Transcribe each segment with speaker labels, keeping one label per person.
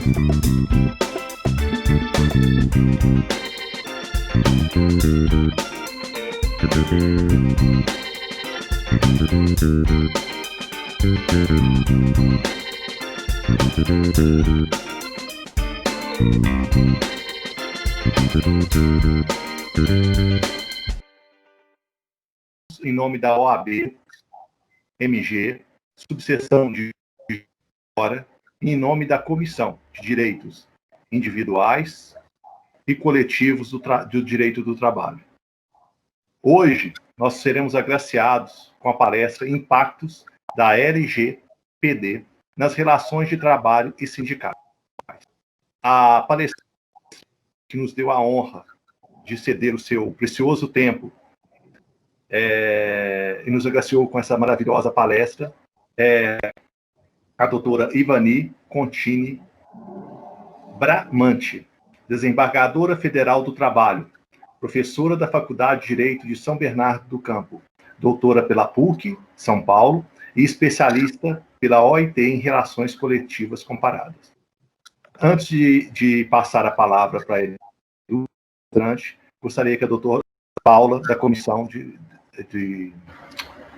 Speaker 1: Em nome da OAB, MG, subseção de Fora, e em nome da Comissão de Direitos Individuais e Coletivos do Direito do Trabalho. Hoje, nós seremos agraciados com a palestra Impactos da LGPD nas relações de trabalho e sindicatos. A palestra que nos deu a honra de ceder o seu precioso tempo e nos agraciou com essa maravilhosa palestra é a doutora Ivani Contini Bramante, desembargadora federal do trabalho, professora da Faculdade de Direito de São Bernardo do Campo, doutora pela PUC, São Paulo, e especialista pela OIT em Relações Coletivas Comparadas. Antes de passar a palavra para ele, gostaria que a doutora Paula, da Comissão de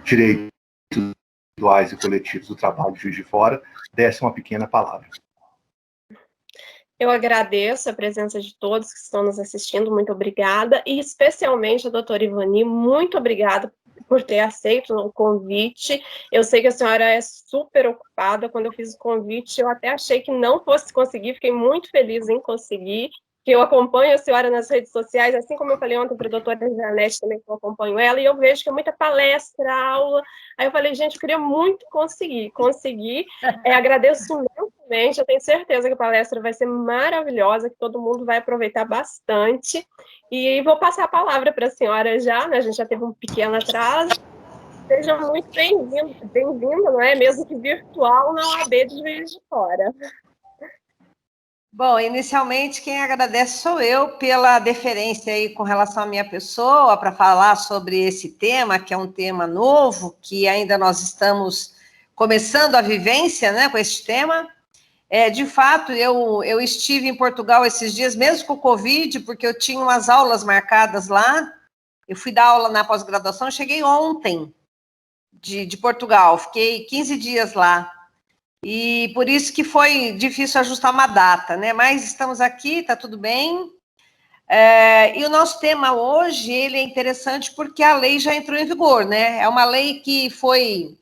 Speaker 1: Direitos Individuais e Coletivos do Trabalho de Juiz de Fora, desse uma pequena palavra.
Speaker 2: Eu agradeço a presença de todos que estão nos assistindo, muito obrigada, e especialmente a doutora Ivani, muito obrigada por ter aceito o convite. Eu sei que a senhora é super ocupada. Quando eu fiz o convite, eu até achei que não fosse conseguir, fiquei muito feliz em conseguir, que eu acompanho a senhora nas redes sociais, assim como eu falei ontem para a doutora Janete também, que eu acompanho ela, e eu vejo que é muita palestra, aula. Aí eu falei, gente, eu queria muito conseguir. Agradeço imensamente, eu tenho certeza que a palestra vai ser maravilhosa, que todo mundo vai aproveitar bastante. E vou passar a palavra para a senhora já, né? A gente já teve um pequeno atraso. Seja muito bem-vindo, não é? Mesmo que virtual, na OAB de Juiz de Fora.
Speaker 3: Bom, inicialmente, quem agradece sou eu pela deferência aí com relação à minha pessoa, para falar sobre esse tema, que é um tema novo, que ainda nós estamos começando a vivência, né, com este tema. De fato, eu estive em Portugal esses dias, mesmo com o Covid, porque eu tinha umas aulas marcadas lá. Eu fui dar aula na pós-graduação, cheguei ontem de Portugal, fiquei 15 dias lá. E por isso que foi difícil ajustar uma data, né? Mas estamos aqui, está tudo bem. E o nosso tema hoje, ele é interessante porque a lei já entrou em vigor, né? É uma lei que foi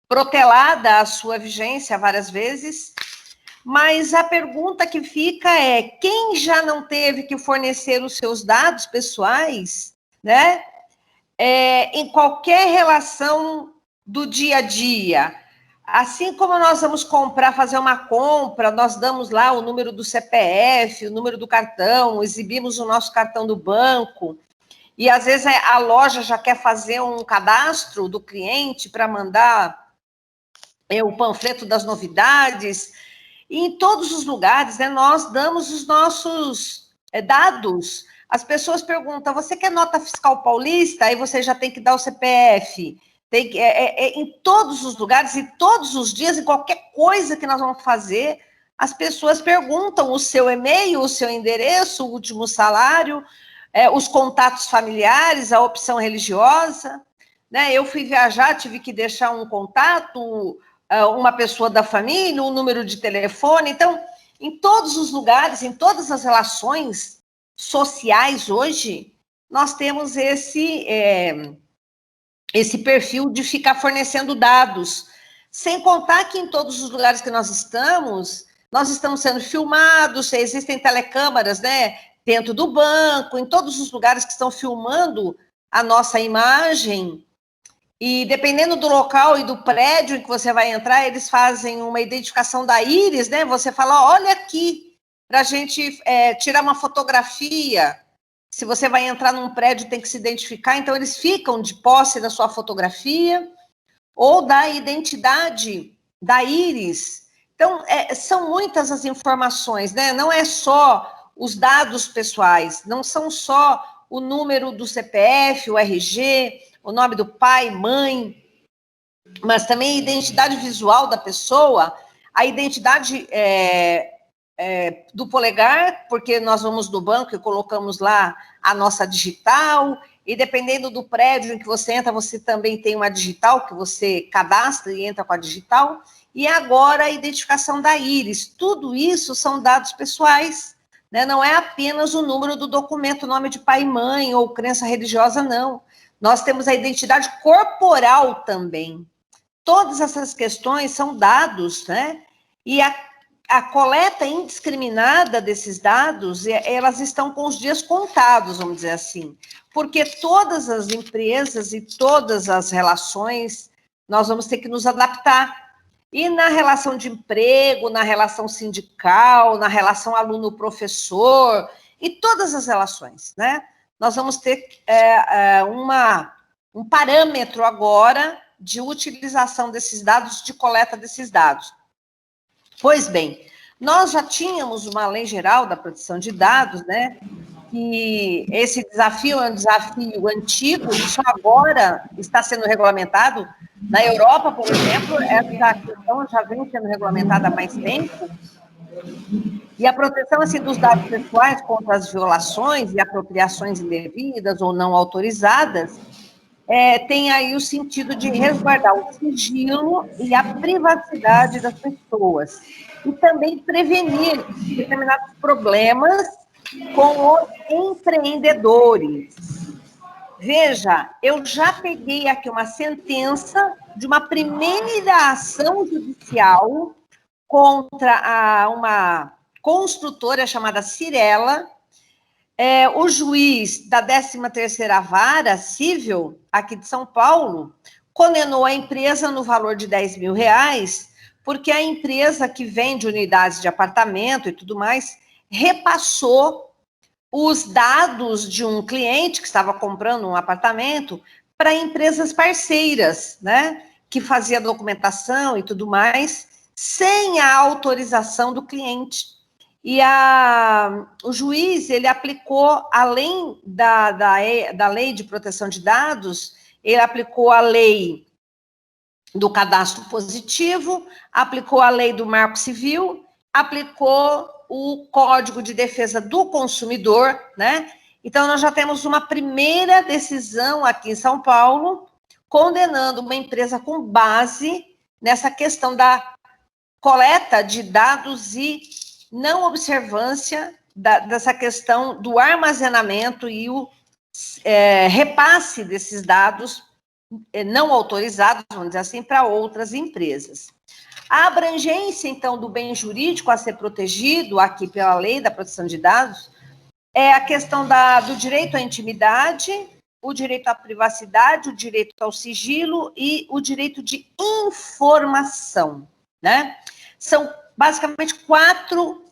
Speaker 3: protelada a sua vigência várias vezes, mas a pergunta que fica é, quem já não teve que fornecer os seus dados pessoais, né? Em qualquer relação do dia a dia, assim como nós vamos fazer uma compra, nós damos lá o número do CPF, o número do cartão, exibimos o nosso cartão do banco, e às vezes a loja já quer fazer um cadastro do cliente para mandar o panfleto das novidades, e em todos os lugares, né, nós damos os nossos dados. As pessoas perguntam, você quer nota fiscal paulista? Aí você já tem que dar o CPF. Em todos os lugares, e todos os dias, em qualquer coisa que nós vamos fazer, as pessoas perguntam o seu e-mail, o seu endereço, o último salário, os contatos familiares, a opção religiosa, né? Eu fui viajar, tive que deixar um contato, uma pessoa da família, um número de telefone. Então, em todos os lugares, em todas as relações sociais hoje, nós temos esse perfil de ficar fornecendo dados, sem contar que em todos os lugares que nós estamos sendo filmados, existem telecâmeras, né, dentro do banco, em todos os lugares que estão filmando a nossa imagem, e dependendo do local e do prédio em que você vai entrar, eles fazem uma identificação da íris, né, você fala, olha aqui, para a gente tirar uma fotografia. Se você vai entrar num prédio, tem que se identificar, então eles ficam de posse da sua fotografia ou da identidade da íris. Então, são muitas as informações, né? Não é só os dados pessoais, não são só o número do CPF, o RG, o nome do pai, mãe, mas também a identidade visual da pessoa, a identidade do polegar, porque nós vamos no banco e colocamos lá a nossa digital, e dependendo do prédio em que você entra, você também tem uma digital que você cadastra e entra com a digital, e agora a identificação da íris. Tudo isso são dados pessoais, né? Não é apenas o número do documento, nome de pai e mãe ou crença religiosa, não. Nós temos a identidade corporal também. Todas essas questões são dados, né? E a coleta indiscriminada desses dados, elas estão com os dias contados, vamos dizer assim, porque todas as empresas e todas as relações, nós vamos ter que nos adaptar. E na relação de emprego, na relação sindical, na relação aluno-professor, e todas as relações, né? Nós vamos ter um parâmetro agora de utilização desses dados, de coleta desses dados. Pois bem, nós já tínhamos uma lei geral da proteção de dados, né? E esse desafio é um desafio antigo, isso agora está sendo regulamentado. Na Europa, por exemplo, essa questão já vem sendo regulamentada há mais tempo, e a proteção assim, dos dados pessoais contra as violações e apropriações indevidas ou não autorizadas tem aí o sentido de resguardar o sigilo e a privacidade das pessoas, e também prevenir determinados problemas com os empreendedores. Veja, eu já peguei aqui uma sentença de uma primeira ação judicial contra uma construtora chamada Cirela. O juiz da 13ª Vara Civil, aqui de São Paulo, condenou a empresa no valor de R$10 mil, porque a empresa que vende unidades de apartamento e tudo mais, repassou os dados de um cliente que estava comprando um apartamento para empresas parceiras, né, que fazia documentação e tudo mais, sem a autorização do cliente. E o juiz, ele aplicou, além da lei de proteção de dados, ele aplicou a lei do cadastro positivo, aplicou a lei do Marco Civil, aplicou o Código de Defesa do Consumidor, né? Então, nós já temos uma primeira decisão aqui em São Paulo, condenando uma empresa com base nessa questão da coleta de dados e não observância dessa questão do armazenamento e o repasse desses dados não autorizados, vamos dizer assim, para outras empresas. A abrangência, então, do bem jurídico a ser protegido aqui pela lei da proteção de dados é a questão do direito à intimidade, o direito à privacidade, o direito ao sigilo e o direito de informação, né? São basicamente 4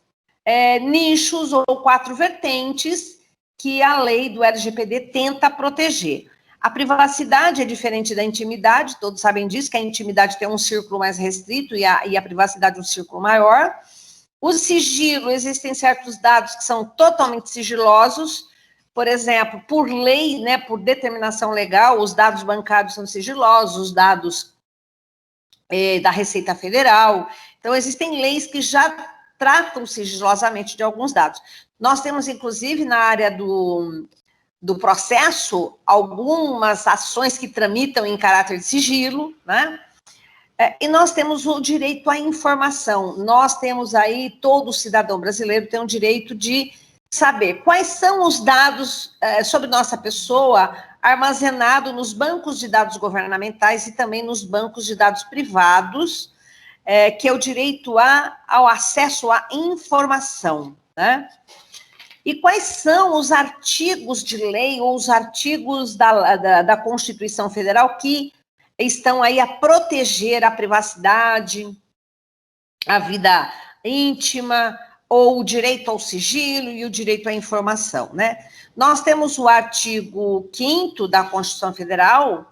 Speaker 3: nichos ou 4 vertentes que a lei do LGPD tenta proteger. A privacidade é diferente da intimidade, todos sabem disso, que a intimidade tem um círculo mais restrito e a privacidade um círculo maior. O sigilo, existem certos dados que são totalmente sigilosos, por exemplo, por lei, né, por determinação legal, os dados bancários são sigilosos, os dados da Receita Federal. Então, existem leis que já tratam sigilosamente de alguns dados. Nós temos, inclusive, na área do processo, algumas ações que tramitam em caráter de sigilo, né? E nós temos o direito à informação. Nós temos aí, todo cidadão brasileiro tem o direito de saber quais são os dados sobre nossa pessoa armazenado nos bancos de dados governamentais e também nos bancos de dados privados, que é o direito ao acesso à informação, né? E quais são os artigos de lei ou os artigos da Constituição Federal que estão aí a proteger a privacidade, a vida íntima, ou o direito ao sigilo e o direito à informação, né? Nós temos o artigo 5º da Constituição Federal,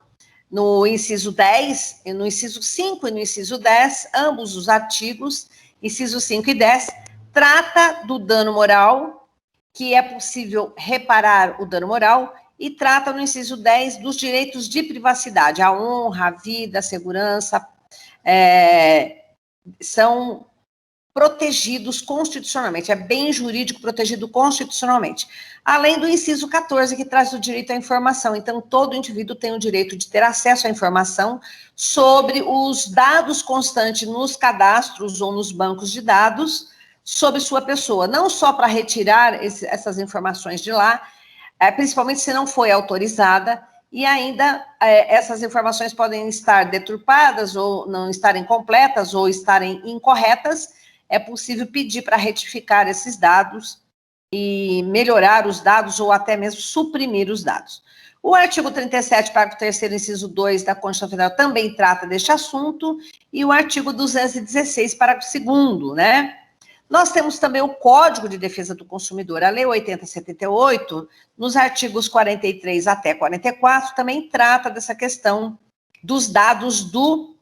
Speaker 3: no inciso 10, no inciso 5 e no inciso 10, ambos os artigos, inciso 5 e 10, trata do dano moral, que é possível reparar o dano moral, e trata no inciso 10 dos direitos de privacidade, a honra, a vida, a segurança, são protegidos constitucionalmente, é bem jurídico protegido constitucionalmente. Além do inciso 14, que traz o direito à informação. Então, todo indivíduo tem o direito de ter acesso à informação sobre os dados constantes nos cadastros ou nos bancos de dados sobre sua pessoa, não só para retirar essas informações de lá, principalmente se não foi autorizada, e ainda essas informações podem estar deturpadas ou não estarem completas ou estarem incorretas. É possível pedir para retificar esses dados e melhorar os dados ou até mesmo suprimir os dados. O artigo 37, parágrafo 3º, inciso 2 da Constituição Federal também trata deste assunto, e o artigo 216, parágrafo 2º, né? Nós temos também o Código de Defesa do Consumidor, a Lei 8078, nos artigos 43 até 44, também trata dessa questão dos dados do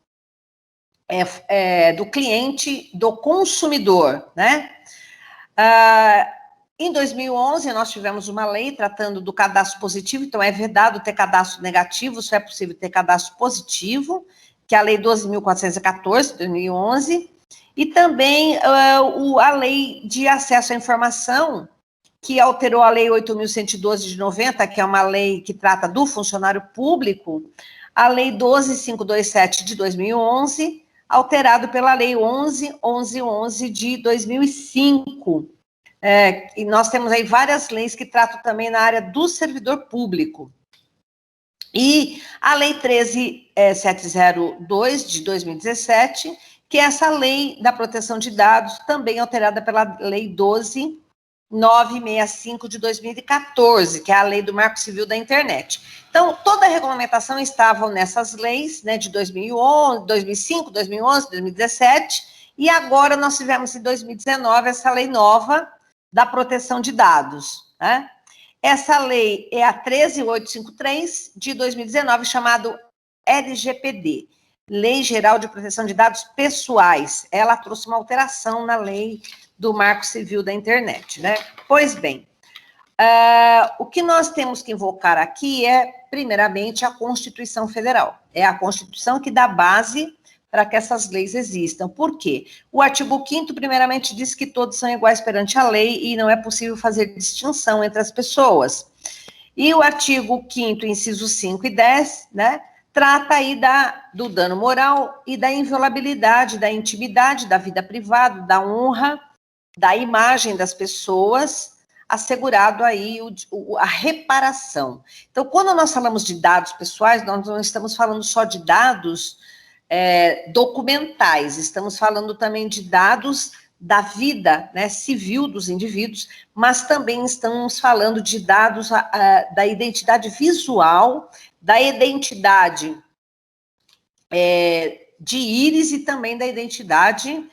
Speaker 3: cliente, do consumidor, né? Em 2011, nós tivemos uma lei tratando do cadastro positivo, então é vedado ter cadastro negativo, só é possível ter cadastro positivo, que é a Lei 12.414, de 2011, e também a Lei de Acesso à Informação, que alterou a Lei 8.112 de 90, que é uma lei que trata do funcionário público, a Lei 12.527 de 2011, alterado pela Lei 11.1111 de 2005. E nós temos aí várias leis que tratam também na área do servidor público. E a Lei 13.702 de 2017, que é essa lei da proteção de dados, também alterada pela Lei 12.965 de 2014, que é a Lei do Marco Civil da Internet. Então, toda a regulamentação estava nessas leis, né, de 2011, 2005, 2011, 2017, e agora nós tivemos em 2019 essa lei nova da proteção de dados, né? Essa lei é a 13.853 de 2019, chamado LGPD, Lei Geral de Proteção de Dados Pessoais. Ela trouxe uma alteração na lei do Marco Civil da Internet, né? Pois bem, o que nós temos que invocar aqui é, primeiramente, a Constituição Federal. É a Constituição que dá base para que essas leis existam. Por quê? O artigo 5º, primeiramente, diz que todos são iguais perante a lei e não é possível fazer distinção entre as pessoas. E o artigo 5º, incisos 5 e 10, né, trata aí do dano moral e da inviolabilidade, da intimidade, da vida privada, da honra, da imagem das pessoas, assegurado aí a reparação. Então, quando nós falamos de dados pessoais, nós não estamos falando só de dados documentais, estamos falando também de dados da vida, né, civil dos indivíduos, mas também estamos falando de dados da identidade visual, da identidade de íris e também da identidade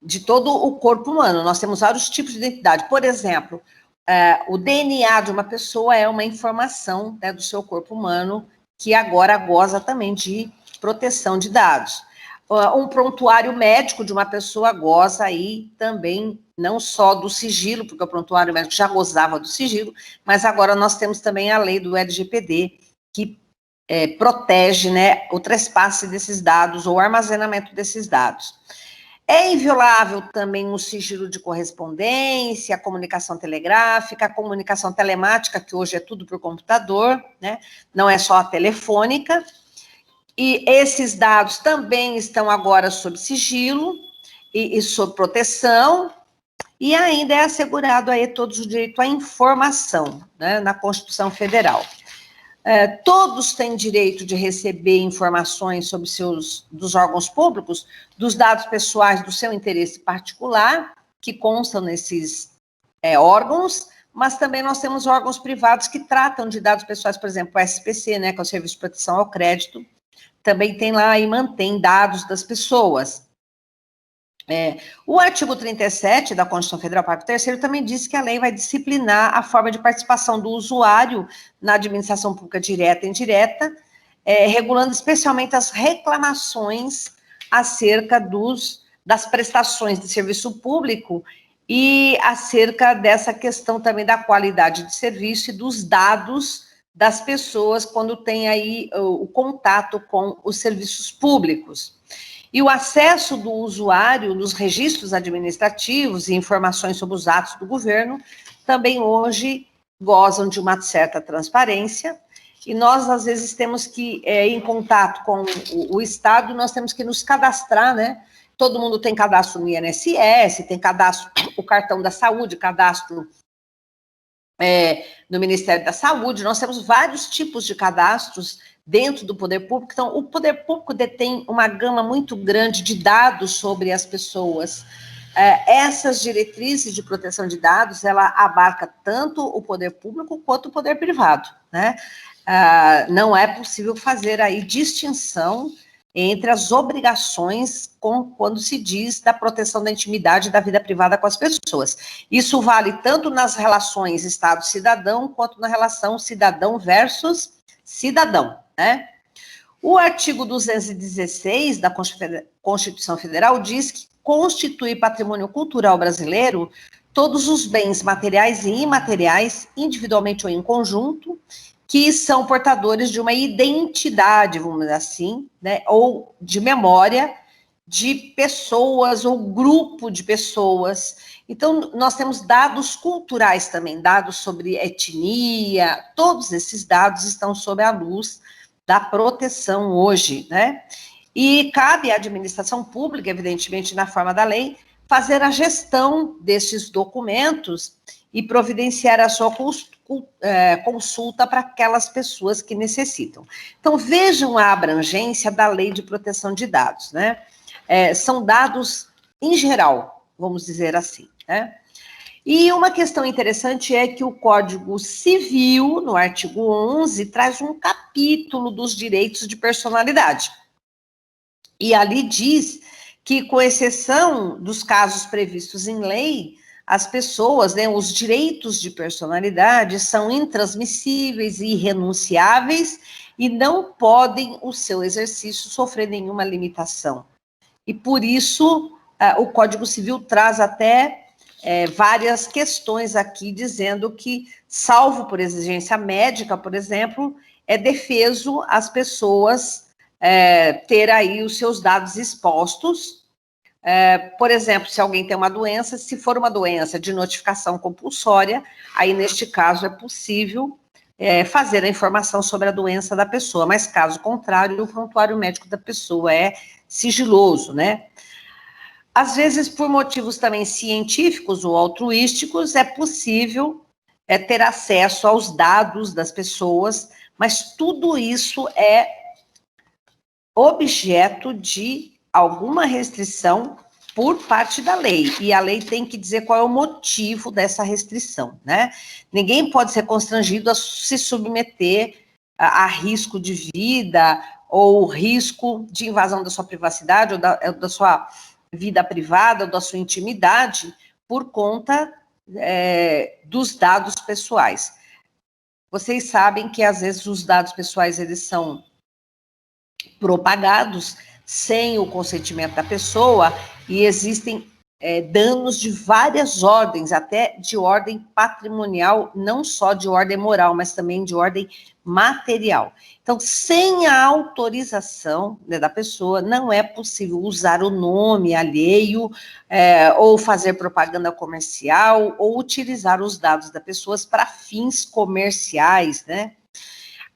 Speaker 3: de todo o corpo humano. Nós temos vários tipos de identidade. Por exemplo, o DNA de uma pessoa é uma informação, né, do seu corpo humano, que agora goza também de proteção de dados. Um prontuário médico de uma pessoa goza aí também, não só do sigilo, porque o prontuário médico já gozava do sigilo, mas agora nós temos também a lei do LGPD, que protege, né, o trespasse desses dados ou o armazenamento desses dados. É inviolável também o sigilo de correspondência, a comunicação telegráfica, a comunicação telemática, que hoje é tudo por computador, né? Não é só a telefônica. E esses dados também estão agora sob sigilo e sob proteção, e ainda é assegurado aí todos o direito à informação, né, na Constituição Federal. Todos têm direito de receber informações sobre dos órgãos públicos, dos dados pessoais do seu interesse particular, que constam nesses órgãos, mas também nós temos órgãos privados que tratam de dados pessoais, por exemplo, o SPC, né, que é o Serviço de Proteção ao Crédito, também tem lá e mantém dados das pessoas. O artigo 37 da Constituição Federal, parágrafo 3º, também diz que a lei vai disciplinar a forma de participação do usuário na administração pública direta e indireta, regulando especialmente as reclamações acerca das prestações de serviço público e acerca dessa questão também da qualidade de serviço e dos dados das pessoas quando tem aí o contato com os serviços públicos. E o acesso do usuário nos registros administrativos e informações sobre os atos do governo também hoje gozam de uma certa transparência, e nós, às vezes, temos que, em contato com o Estado, nós temos que nos cadastrar, né? Todo mundo tem cadastro no INSS, tem cadastro, o cartão da saúde, cadastro no Ministério da Saúde, nós temos vários tipos de cadastros dentro do poder público. Então, o poder público detém uma gama muito grande de dados sobre as pessoas. Essas diretrizes de proteção de dados, ela abarca tanto o poder público quanto o poder privado, né? Não é possível fazer aí distinção entre as obrigações quando se diz da proteção da intimidade e da vida privada com as pessoas. Isso vale tanto nas relações Estado-cidadão, quanto na relação cidadão versus cidadão, né? O artigo 216 da Constituição Federal diz que constitui patrimônio cultural brasileiro todos os bens materiais e imateriais, individualmente ou em conjunto, que são portadores de uma identidade, vamos dizer assim, né, ou de memória de pessoas ou grupo de pessoas. Então, nós temos dados culturais também, dados sobre etnia, todos esses dados estão sob a luz da proteção hoje, né? E cabe à administração pública, evidentemente, na forma da lei, fazer a gestão desses documentos e providenciar a sua consulta para aquelas pessoas que necessitam. Então, vejam a abrangência da Lei de Proteção de Dados, né? São dados em geral, vamos dizer assim, né? E uma questão interessante é que o Código Civil, no artigo 11, traz um capítulo dos direitos de personalidade. E ali diz que, com exceção dos casos previstos em lei, as pessoas, né, os direitos de personalidade são intransmissíveis e irrenunciáveis e não podem o seu exercício sofrer nenhuma limitação. E por isso o Código Civil traz até várias questões aqui, dizendo que, salvo por exigência médica, por exemplo, é defeso as pessoas ter aí os seus dados expostos. Por exemplo, se alguém tem uma doença, se for uma doença de notificação compulsória, aí neste caso é possível fazer a informação sobre a doença da pessoa, mas caso contrário, o prontuário médico da pessoa é sigiloso, né? Às vezes, por motivos também científicos ou altruísticos, é possível ter acesso aos dados das pessoas, mas tudo isso é objeto de alguma restrição por parte da lei, e a lei tem que dizer qual é o motivo dessa restrição, né? Ninguém pode ser constrangido a se submeter a risco de vida ou risco de invasão da sua privacidade ou da sua vida privada ou da sua intimidade por conta dos dados pessoais. Vocês sabem que, às vezes, os dados pessoais, eles são propagados sem o consentimento da pessoa, e existem danos de várias ordens, até de ordem patrimonial, não só de ordem moral, mas também de ordem material. Então, sem a autorização, né, da pessoa, não é possível usar o nome alheio, ou fazer propaganda comercial, ou utilizar os dados das pessoas para fins comerciais, né?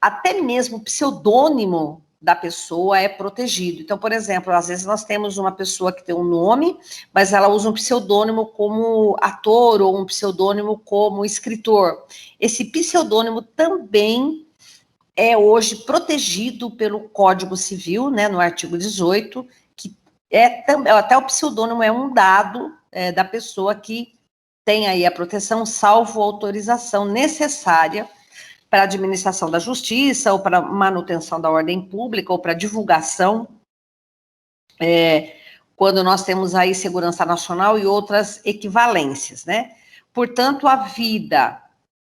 Speaker 3: Até mesmo o pseudônimo da pessoa é protegido. Então, por exemplo, às vezes nós temos uma pessoa que tem um nome, mas ela usa um pseudônimo como ator ou um pseudônimo como escritor. Esse pseudônimo também é hoje protegido pelo Código Civil, né, no artigo 18, que até o pseudônimo é um dado da pessoa que tem aí a proteção, salvo autorização necessária para a administração da justiça, ou para manutenção da ordem pública, ou para divulgação, quando nós temos aí segurança nacional e outras equivalências, né? Portanto, a vida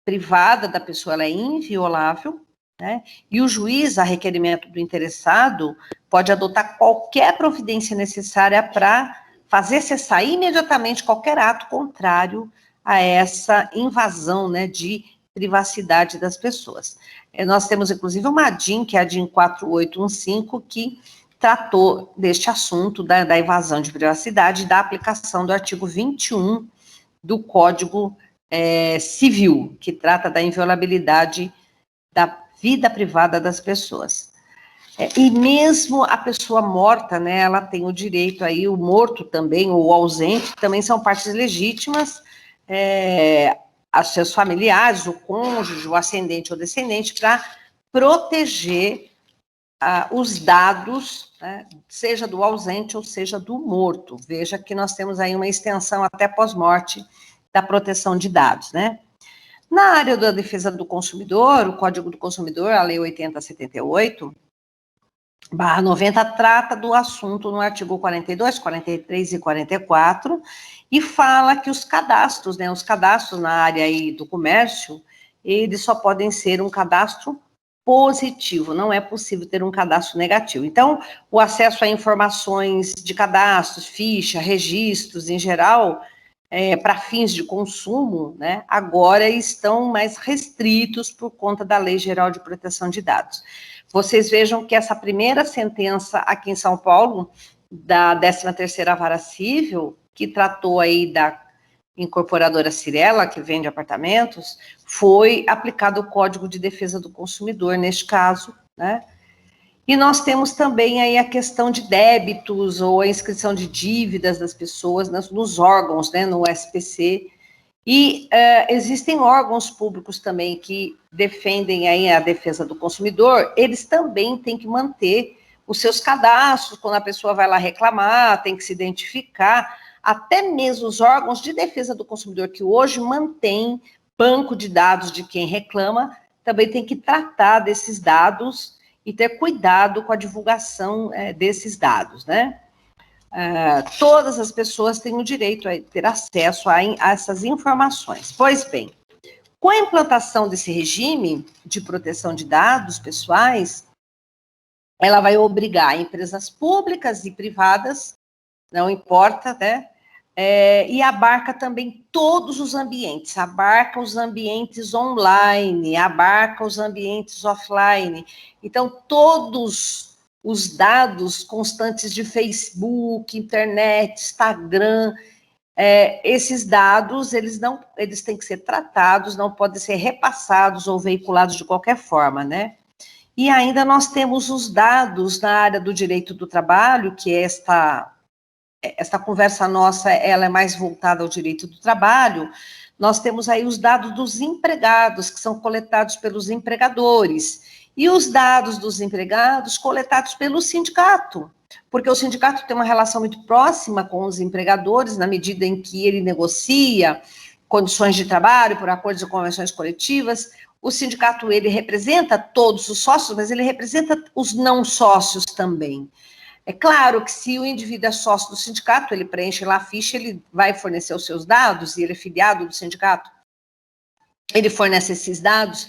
Speaker 3: privada da pessoa, ela é inviolável, né? E o juiz, a requerimento do interessado, pode adotar qualquer providência necessária para fazer cessar imediatamente qualquer ato contrário a essa invasão, né, de privacidade das pessoas. Nós temos, inclusive, uma DIN, que é a DIN 4815, que tratou deste assunto da invasão de privacidade e da aplicação do artigo 21 do Código Civil, que trata da inviolabilidade da vida privada das pessoas. E mesmo a pessoa morta, né, ela tem o direito aí, o morto também, ou o ausente, também são partes legítimas, aos seus familiares, o cônjuge, o ascendente ou descendente, para proteger os dados, né, seja do ausente ou seja do morto. Veja que nós temos aí uma extensão até pós-morte da proteção de dados, né? Na área da defesa do consumidor, o Código do Consumidor, a Lei 8078/90, trata do assunto no artigo 42, 43 e 44, e fala que os cadastros, né, os cadastros na área aí do comércio, eles só podem ser um cadastro positivo, não é possível ter um cadastro negativo. Então, o acesso a informações de cadastros, ficha, registros em geral, para fins de consumo, né, agora estão mais restritos por conta da Lei Geral de Proteção de Dados. Vocês vejam que essa primeira sentença aqui em São Paulo, da 13ª Vara Civil, que tratou aí da incorporadora Cirela, que vende apartamentos, foi aplicado o Código de Defesa do Consumidor, neste caso, né? E nós temos também aí a questão de débitos ou a inscrição de dívidas das pessoas nos órgãos, né, no SPC, e existem órgãos públicos também que defendem aí a defesa do consumidor, eles também têm que manter os seus cadastros, quando a pessoa vai lá reclamar, tem que se identificar, até mesmo os órgãos de defesa do consumidor, que hoje mantêm banco de dados de quem reclama, também tem que tratar desses dados e ter cuidado com a divulgação desses dados, né? Todas as pessoas têm o direito a ter acesso a essas informações. Pois bem, com a implantação desse regime de proteção de dados pessoais, ela vai obrigar empresas públicas e privadas, não importa, né? E abarca também todos os ambientes, abarca os ambientes online, abarca os ambientes offline. Então, todos os dados constantes de Facebook, internet, Instagram, esses dados, eles têm que ser tratados, não podem ser repassados ou veiculados de qualquer forma, né? E ainda nós temos os dados na área do direito do trabalho, que esta conversa nossa, ela é mais voltada ao direito do trabalho. Nós temos aí os dados dos empregados, que são coletados pelos empregadores, e os dados dos empregados coletados pelo sindicato, porque o sindicato tem uma relação muito próxima com os empregadores, na medida em que ele negocia condições de trabalho por acordos e convenções coletivas. O sindicato, ele representa todos os sócios, mas ele representa os não sócios também. É claro que se o indivíduo é sócio do sindicato, ele preenche lá a ficha, ele vai fornecer os seus dados, e ele é filiado do sindicato, ele fornece esses dados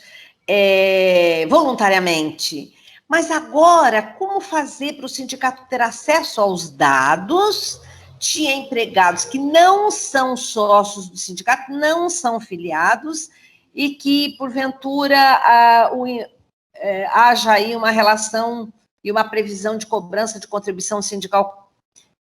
Speaker 3: voluntariamente. Mas agora, como fazer para o sindicato ter acesso aos dados de empregados que não são sócios do sindicato, não são filiados, e que, porventura, haja aí uma relação e uma previsão de cobrança de contribuição sindical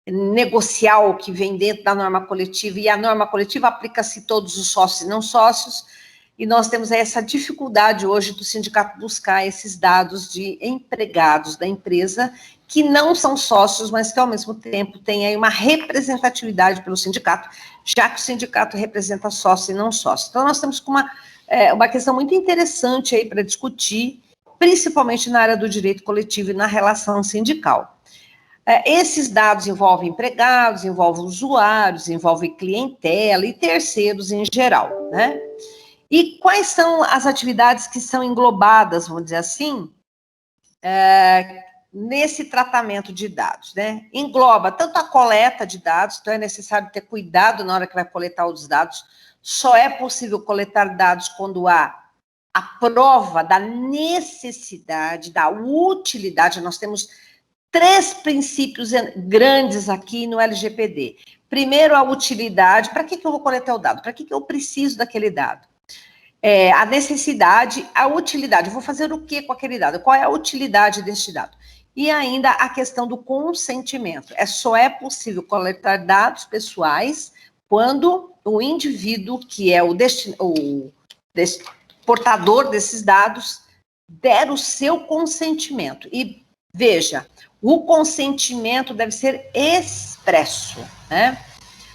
Speaker 3: negocial que vem dentro da norma coletiva, e a norma coletiva aplica-se a todos os sócios e não sócios, e nós temos aí essa dificuldade hoje do sindicato buscar esses dados de empregados da empresa que não são sócios, mas que ao mesmo tempo têm aí uma representatividade pelo sindicato, já que o sindicato representa sócio e não sócio. Então nós temos uma questão muito interessante aí para discutir, principalmente na área do direito coletivo e na relação sindical. Esses dados envolvem empregados, envolvem usuários, envolvem clientela e terceiros em geral, né? E quais são as atividades que são englobadas, vamos dizer assim, nesse tratamento de dados, né? Engloba tanto a coleta de dados, então é necessário ter cuidado na hora que vai coletar os dados. Só é possível coletar dados quando há a prova da necessidade, da utilidade. Nós temos 3 princípios grandes aqui no LGPD. Primeiro, a utilidade. Para que eu vou coletar o dado? Para que eu preciso daquele dado? A necessidade, a utilidade. Eu vou fazer o que com aquele dado? Qual é a utilidade deste dado? E ainda a questão do consentimento. Só é possível coletar dados pessoais quando o indivíduo, que é o portador desses dados, der o seu consentimento. E veja, o consentimento deve ser expresso, né?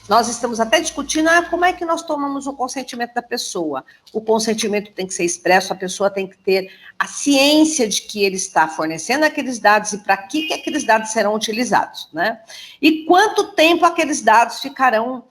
Speaker 3: Nós estamos até discutindo como é que nós tomamos o consentimento da pessoa. O consentimento tem que ser expresso, a pessoa tem que ter a ciência de que ele está fornecendo aqueles dados e para que aqueles dados serão utilizados, né? E quanto tempo aqueles dados ficarão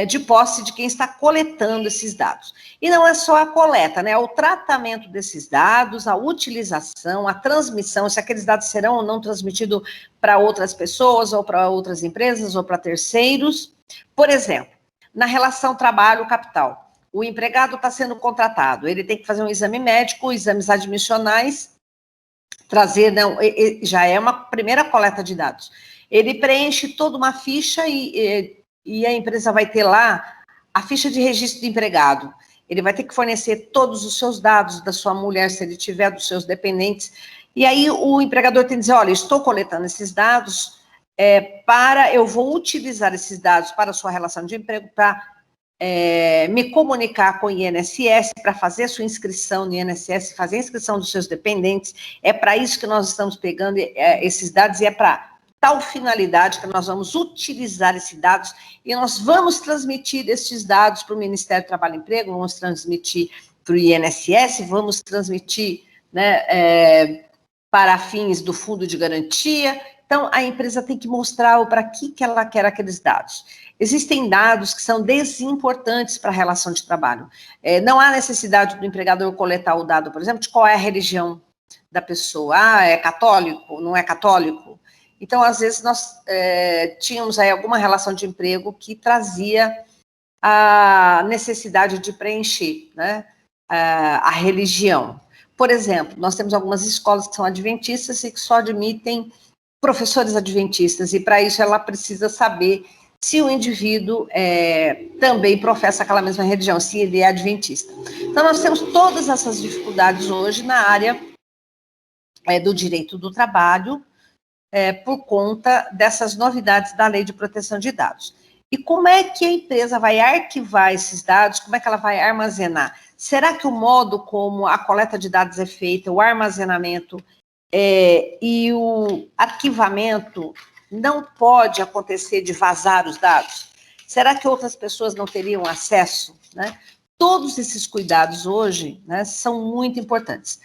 Speaker 3: de posse de quem está coletando esses dados. E não é só a coleta, né? O tratamento desses dados, a utilização, a transmissão, se aqueles dados serão ou não transmitidos para outras pessoas, ou para outras empresas, ou para terceiros. Por exemplo, na relação trabalho-capital, o empregado está sendo contratado, ele tem que fazer um exame médico, exames admissionais, trazer, não, já é uma primeira coleta de dados. Ele preenche toda uma ficha e a empresa vai ter lá a ficha de registro de empregado. Ele vai ter que fornecer todos os seus dados da sua mulher, se ele tiver, dos seus dependentes. E aí o empregador tem que dizer, olha, estou coletando esses dados, eu vou utilizar esses dados para a sua relação de emprego, para me comunicar com o INSS, para fazer a sua inscrição no INSS, fazer a inscrição dos seus dependentes. É para isso que nós estamos pegando esses dados e é para tal finalidade que nós vamos utilizar esses dados e nós vamos transmitir esses dados para o Ministério do Trabalho e Emprego, vamos transmitir para o INSS, vamos transmitir, né, para fins do Fundo de Garantia. Então, a empresa tem que mostrar para que ela quer aqueles dados. Existem dados que são desimportantes para a relação de trabalho. Não há necessidade do empregador coletar o dado, por exemplo, de qual é a religião da pessoa. É católico, não é católico? Então, às vezes, nós tínhamos aí alguma relação de emprego que trazia a necessidade de preencher, né, a religião. Por exemplo, nós temos algumas escolas que são adventistas e que só admitem professores adventistas, e para isso ela precisa saber se o indivíduo também professa aquela mesma religião, se ele é adventista. Então, nós temos todas essas dificuldades hoje na área do direito do trabalho, por conta dessas novidades da Lei de Proteção de Dados. E como é que a empresa vai arquivar esses dados? Como é que ela vai armazenar? Será que o modo como a coleta de dados é feita, o armazenamento e o arquivamento não pode acontecer de vazar os dados? Será que outras pessoas não teriam acesso, né? Todos esses cuidados hoje, né, são muito importantes.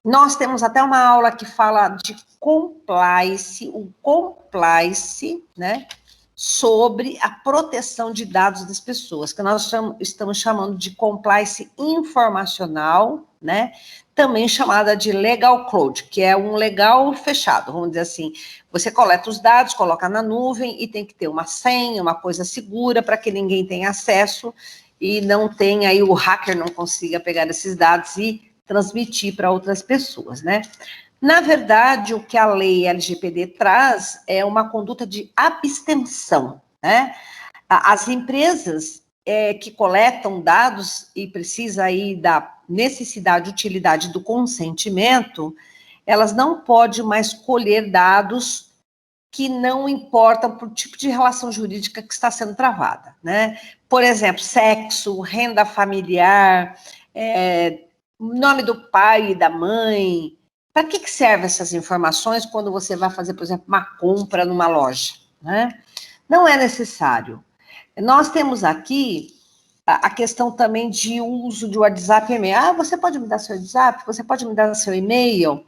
Speaker 3: Nós temos até uma aula que fala de compliance, o compliance, né, sobre a proteção de dados das pessoas, que nós estamos chamando de compliance informacional, né, também chamada de legal cloud, que é um legal fechado, vamos dizer assim. Você coleta os dados, coloca na nuvem e tem que ter uma senha, uma coisa segura para que ninguém tenha acesso e não tenha aí o hacker não consiga pegar esses dados e transmitir para outras pessoas, né? Na verdade, o que a lei LGPD traz é uma conduta de abstenção, né? As empresas que coletam dados e precisa aí da necessidade, utilidade do consentimento, elas não podem mais colher dados que não importam para o tipo de relação jurídica que está sendo travada, né? Por exemplo, sexo, renda familiar, nome do pai e da mãe. Para que servem essas informações quando você vai fazer, por exemplo, uma compra numa loja, né? Não é necessário. Nós temos aqui a questão também de uso de WhatsApp e e-mail. Você pode me dar seu WhatsApp? Você pode me dar seu e-mail?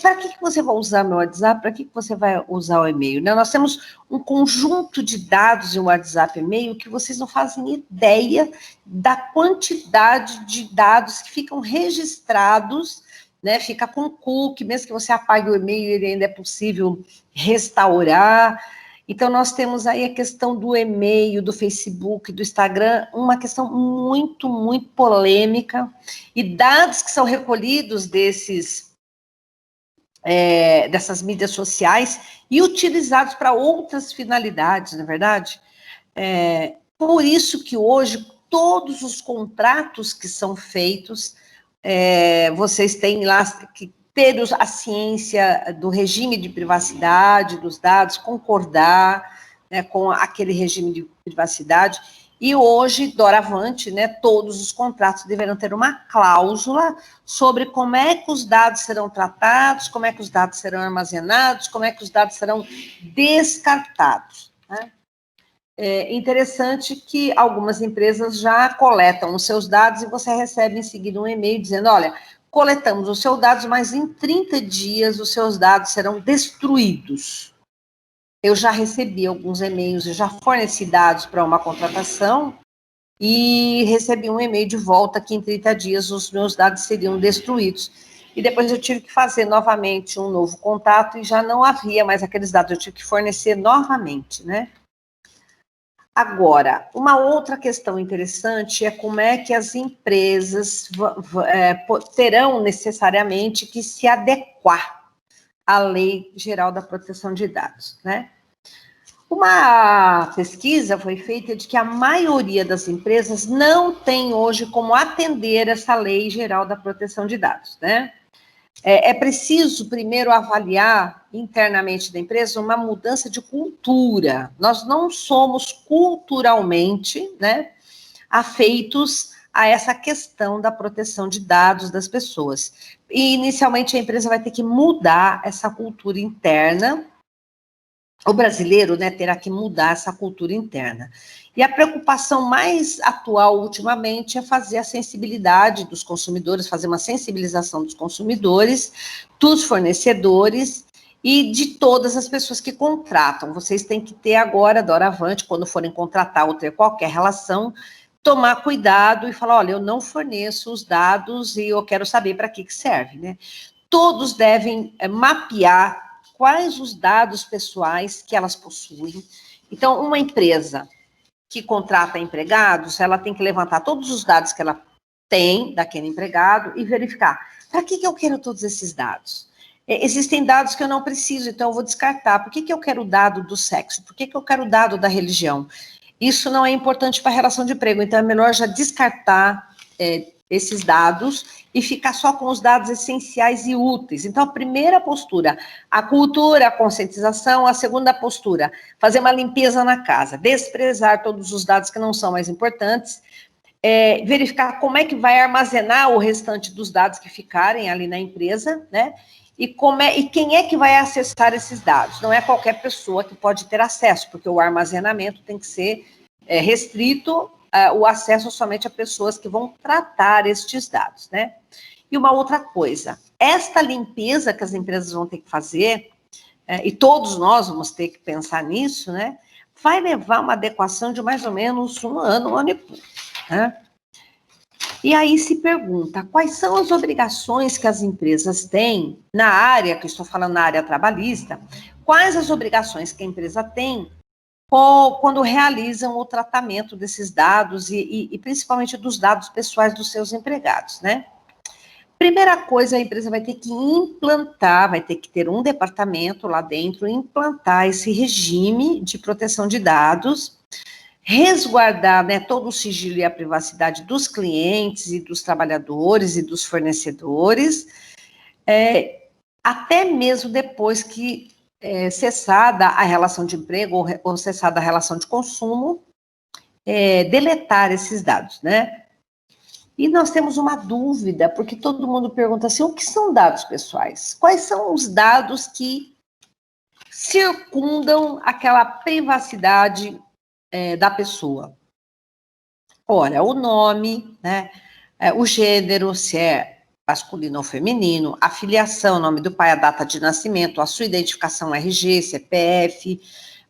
Speaker 3: Para que você vai usar meu WhatsApp? Para que você vai usar o e-mail? Nós temos um conjunto de dados em WhatsApp e e-mail que vocês não fazem ideia da quantidade de dados que ficam registrados, né? Fica com cookie, mesmo que você apague o e-mail, ele ainda é possível restaurar. Então, nós temos aí a questão do e-mail, do Facebook, do Instagram, uma questão muito, muito polêmica, e dados que são recolhidos dessas mídias sociais e utilizados para outras finalidades, não é verdade? Por isso que hoje todos os contratos que são feitos, vocês têm lá que ter a ciência do regime de privacidade dos dados, concordar, né, com aquele regime de privacidade. E hoje, doravante, né, todos os contratos deverão ter uma cláusula sobre como é que os dados serão tratados, como é que os dados serão armazenados, como é que os dados serão descartados, né? É interessante que algumas empresas já coletam os seus dados e você recebe em seguida um e-mail dizendo, olha, coletamos os seus dados, mas em 30 dias os seus dados serão destruídos. Eu já recebi alguns e-mails, eu já forneci dados para uma contratação e recebi um e-mail de volta que em 30 dias os meus dados seriam destruídos. E depois eu tive que fazer novamente um novo contato e já não havia mais aqueles dados, eu tive que fornecer novamente, né? Agora, uma outra questão interessante é como é que as empresas terão necessariamente que se adequar à Lei Geral da Proteção de Dados, né? Uma pesquisa foi feita de que a maioria das empresas não tem hoje como atender essa Lei Geral da Proteção de Dados, né? É preciso primeiro avaliar internamente da empresa uma mudança de cultura. Nós não somos culturalmente, né, afeitos a essa questão da proteção de dados das pessoas. E, inicialmente, a empresa vai ter que mudar essa cultura interna. O brasileiro, né, terá que mudar essa cultura interna. E a preocupação mais atual, ultimamente, é fazer a sensibilidade dos consumidores, fazer uma sensibilização dos consumidores, dos fornecedores e de todas as pessoas que contratam. Vocês têm que ter agora, doravante, quando forem contratar ou ter qualquer relação, tomar cuidado e falar, olha, eu não forneço os dados e eu quero saber para que serve, né? Todos devem mapear quais os dados pessoais que elas possuem. Então, uma empresa que contrata empregados, ela tem que levantar todos os dados que ela tem daquele empregado e verificar, para que eu quero todos esses dados? Existem dados que eu não preciso, então eu vou descartar. Por que eu quero o dado do sexo? Por que eu quero o dado da religião? Isso não é importante para a relação de emprego, então é melhor já descartar esses dados e ficar só com os dados essenciais e úteis. Então, a primeira postura, a cultura, a conscientização. A segunda postura, fazer uma limpeza na casa, desprezar todos os dados que não são mais importantes, verificar como é que vai armazenar o restante dos dados que ficarem ali na empresa, né? E quem é que vai acessar esses dados? Não é qualquer pessoa que pode ter acesso, porque o armazenamento tem que ser restrito, o acesso somente a pessoas que vão tratar estes dados, né? E uma outra coisa, esta limpeza que as empresas vão ter que fazer, e todos nós vamos ter que pensar nisso, né? Vai levar uma adequação de mais ou menos um ano e pouco, né? E aí se pergunta, quais são as obrigações que as empresas têm na área, que eu estou falando na área trabalhista, quais as obrigações que a empresa tem quando realizam o tratamento desses dados e principalmente dos dados pessoais dos seus empregados, né? Primeira coisa, a empresa vai ter que implantar, vai ter que ter um departamento lá dentro, implantar esse regime de proteção de dados, resguardar, né, todo o sigilo e a privacidade dos clientes e dos trabalhadores e dos fornecedores, até mesmo depois que cessada a relação de emprego ou cessada a relação de consumo, deletar esses dados, né? E nós temos uma dúvida, porque todo mundo pergunta assim, o que são dados pessoais? Quais são os dados que circundam aquela privacidade da pessoa? Ora, o nome, né? O gênero, se é masculino ou feminino, a filiação, o nome do pai, a data de nascimento, a sua identificação RG, CPF,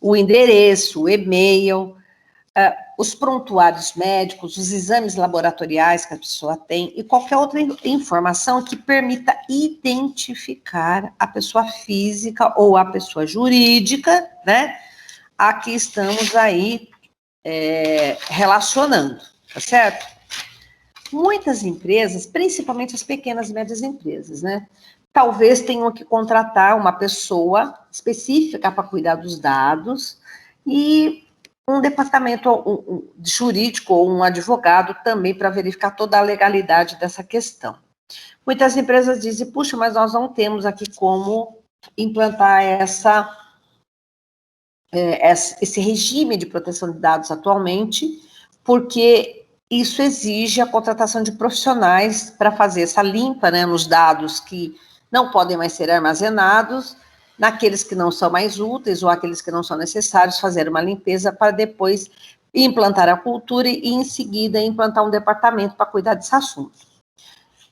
Speaker 3: o endereço, o e-mail, os prontuários médicos, os exames laboratoriais que a pessoa tem e qualquer outra informação que permita identificar a pessoa física ou a pessoa jurídica, né? A que estamos aí relacionando, tá certo? Muitas empresas, principalmente as pequenas e médias empresas, né? Talvez tenham que contratar uma pessoa específica para cuidar dos dados e um departamento jurídico ou um advogado também para verificar toda a legalidade dessa questão. Muitas empresas dizem, puxa, mas nós não temos aqui como implantar esse regime de proteção de dados atualmente, porque isso exige a contratação de profissionais para fazer essa limpa, né, nos dados que não podem mais ser armazenados, naqueles que não são mais úteis ou aqueles que não são necessários, fazer uma limpeza para depois implantar a cultura e, em seguida, implantar um departamento para cuidar desse assunto.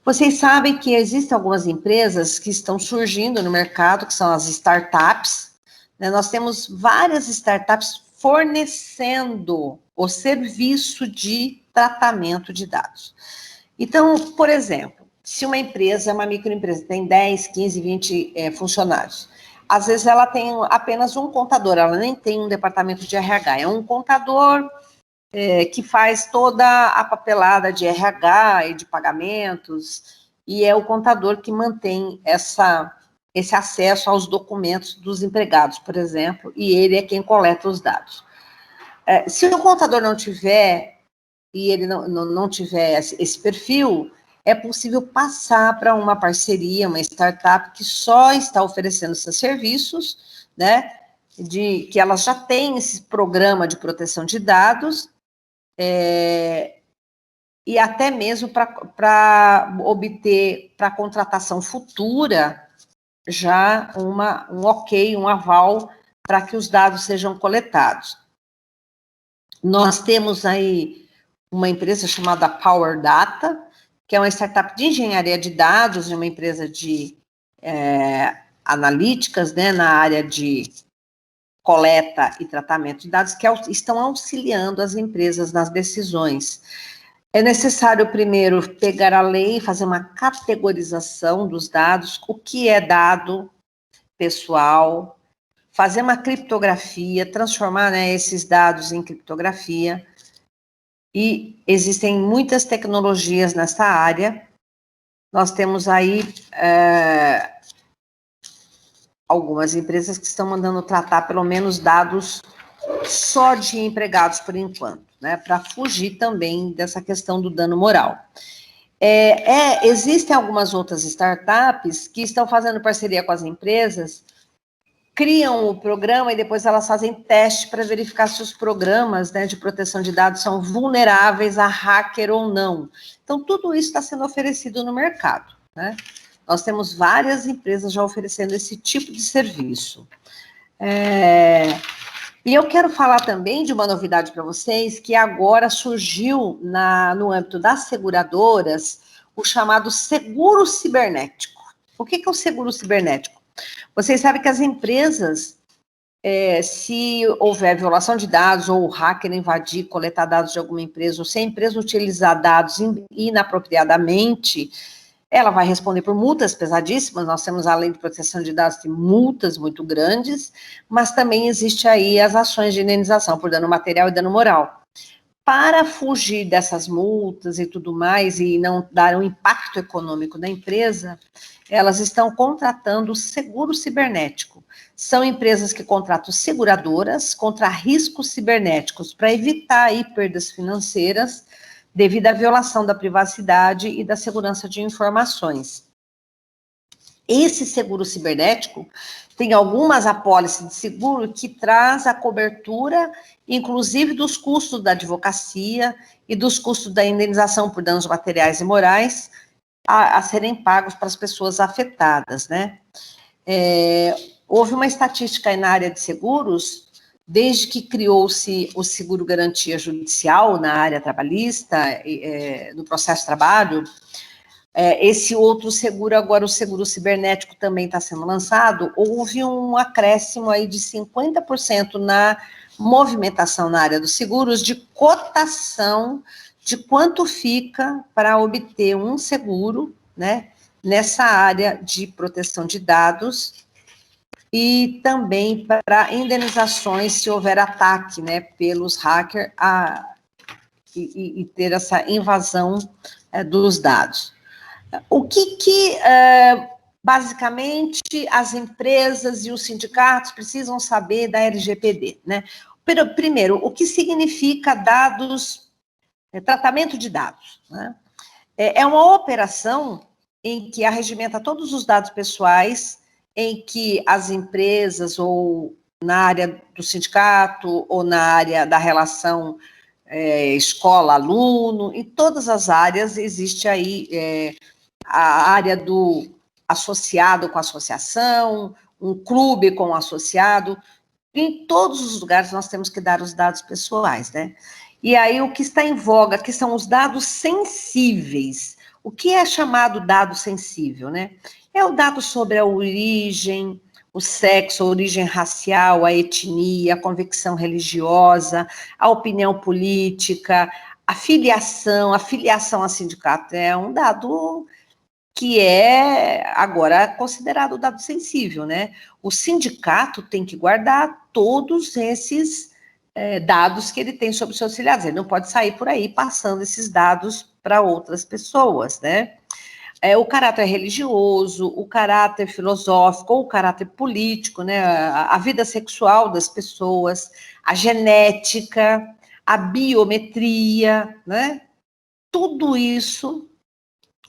Speaker 3: Vocês sabem que existem algumas empresas que estão surgindo no mercado, que são as startups, né? Nós temos várias startups fornecendo o serviço de tratamento de dados. Então, por exemplo, se uma empresa, uma microempresa, tem 10, 15, 20 funcionários, às vezes ela tem apenas um contador, ela nem tem um departamento de RH, é um contador que faz toda a papelada de RH e de pagamentos, e é o contador que mantém esse acesso aos documentos dos empregados, por exemplo, e ele é quem coleta os dados. Se o contador não tiver, e ele não tiver esse perfil, é possível passar para uma parceria, uma startup que só está oferecendo esses serviços, né, que elas já têm esse programa de proteção de dados, e até mesmo para obter, para contratação futura, já um ok, um aval para que os dados sejam coletados. Nós temos aí uma empresa chamada Power Data, que é uma startup de engenharia de dados, uma empresa de analíticas, né, na área de coleta e tratamento de dados, que estão auxiliando as empresas nas decisões. É necessário, primeiro, pegar a lei e fazer uma categorização dos dados, o que é dado pessoal, fazer uma criptografia, transformar, né, esses dados em criptografia, e existem muitas tecnologias nessa área. Nós temos aí algumas empresas que estão mandando tratar pelo menos dados só de empregados por enquanto, né, para fugir também dessa questão do dano moral. Existem algumas outras startups que estão fazendo parceria com as empresas, criam o programa e depois elas fazem teste para verificar se os programas, né, de proteção de dados são vulneráveis a hacker ou não. Então, tudo isso está sendo oferecido no mercado, né? Nós temos várias empresas já oferecendo esse tipo de serviço. E eu quero falar também de uma novidade para vocês, que agora surgiu no âmbito das seguradoras, o chamado seguro cibernético. O que é o seguro cibernético? Vocês sabem que as empresas, se houver violação de dados, ou o hacker invadir, coletar dados de alguma empresa, ou se a empresa utilizar dados inapropriadamente, ela vai responder por multas pesadíssimas. Nós temos a lei de proteção de dados, tem multas muito grandes, mas também existe aí as ações de indenização por dano material e dano moral. Para fugir dessas multas e tudo mais, e não dar um impacto econômico na empresa, elas estão contratando seguro cibernético. São empresas que contratam seguradoras contra riscos cibernéticos, para evitar aí perdas financeiras, devido à violação da privacidade e da segurança de informações. Esse seguro cibernético tem algumas apólices de seguro que traz a cobertura, inclusive dos custos da advocacia e dos custos da indenização por danos materiais e morais a serem pagos para as pessoas afetadas, né? Houve uma estatística aí na área de seguros, desde que criou-se o seguro garantia judicial na área trabalhista, no processo de trabalho, esse outro seguro, agora o seguro cibernético também está sendo lançado, houve um acréscimo aí de 50% na movimentação na área dos seguros, de cotação de quanto fica para obter um seguro, né, nessa área de proteção de dados, e também para indenizações se houver ataque, né, pelos hackers e ter essa invasão dos dados. O que basicamente as empresas e os sindicatos precisam saber da LGPD, né? Primeiro, o que significa dados, tratamento de dados, né? É uma operação em que arregimenta todos os dados pessoais, em que as empresas, ou na área do sindicato, ou na área da relação escola-aluno, em todas as áreas existe aí a área do associado com associação, um clube com associado. Em todos os lugares nós temos que dar os dados pessoais, né? E aí o que está em voga, que são os dados sensíveis. O que é chamado dado sensível, né? É o dado sobre a origem, o sexo, a origem racial, a etnia, a convicção religiosa, a opinião política, a filiação a sindicato. É um dado que é agora considerado dado sensível, né? O sindicato tem que guardar todos esses dados que ele tem sobre os seus filiados. Ele não pode sair por aí passando esses dados para outras pessoas, né? O caráter religioso, o caráter filosófico, ou o caráter político, né? A vida sexual das pessoas, a genética, a biometria, né? Tudo isso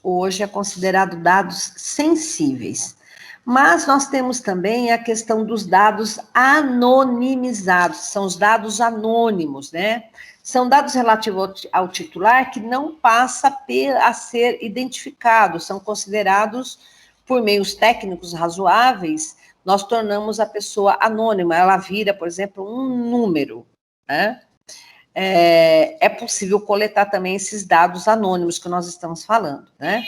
Speaker 3: hoje é considerado dados sensíveis. Mas nós temos também a questão dos dados anonimizados, são os dados anônimos, né? São dados relativos ao titular que não passa a ser identificados, são considerados, por meios técnicos razoáveis, nós tornamos a pessoa anônima, ela vira, por exemplo, um número, né? É possível coletar também esses dados anônimos que nós estamos falando, né?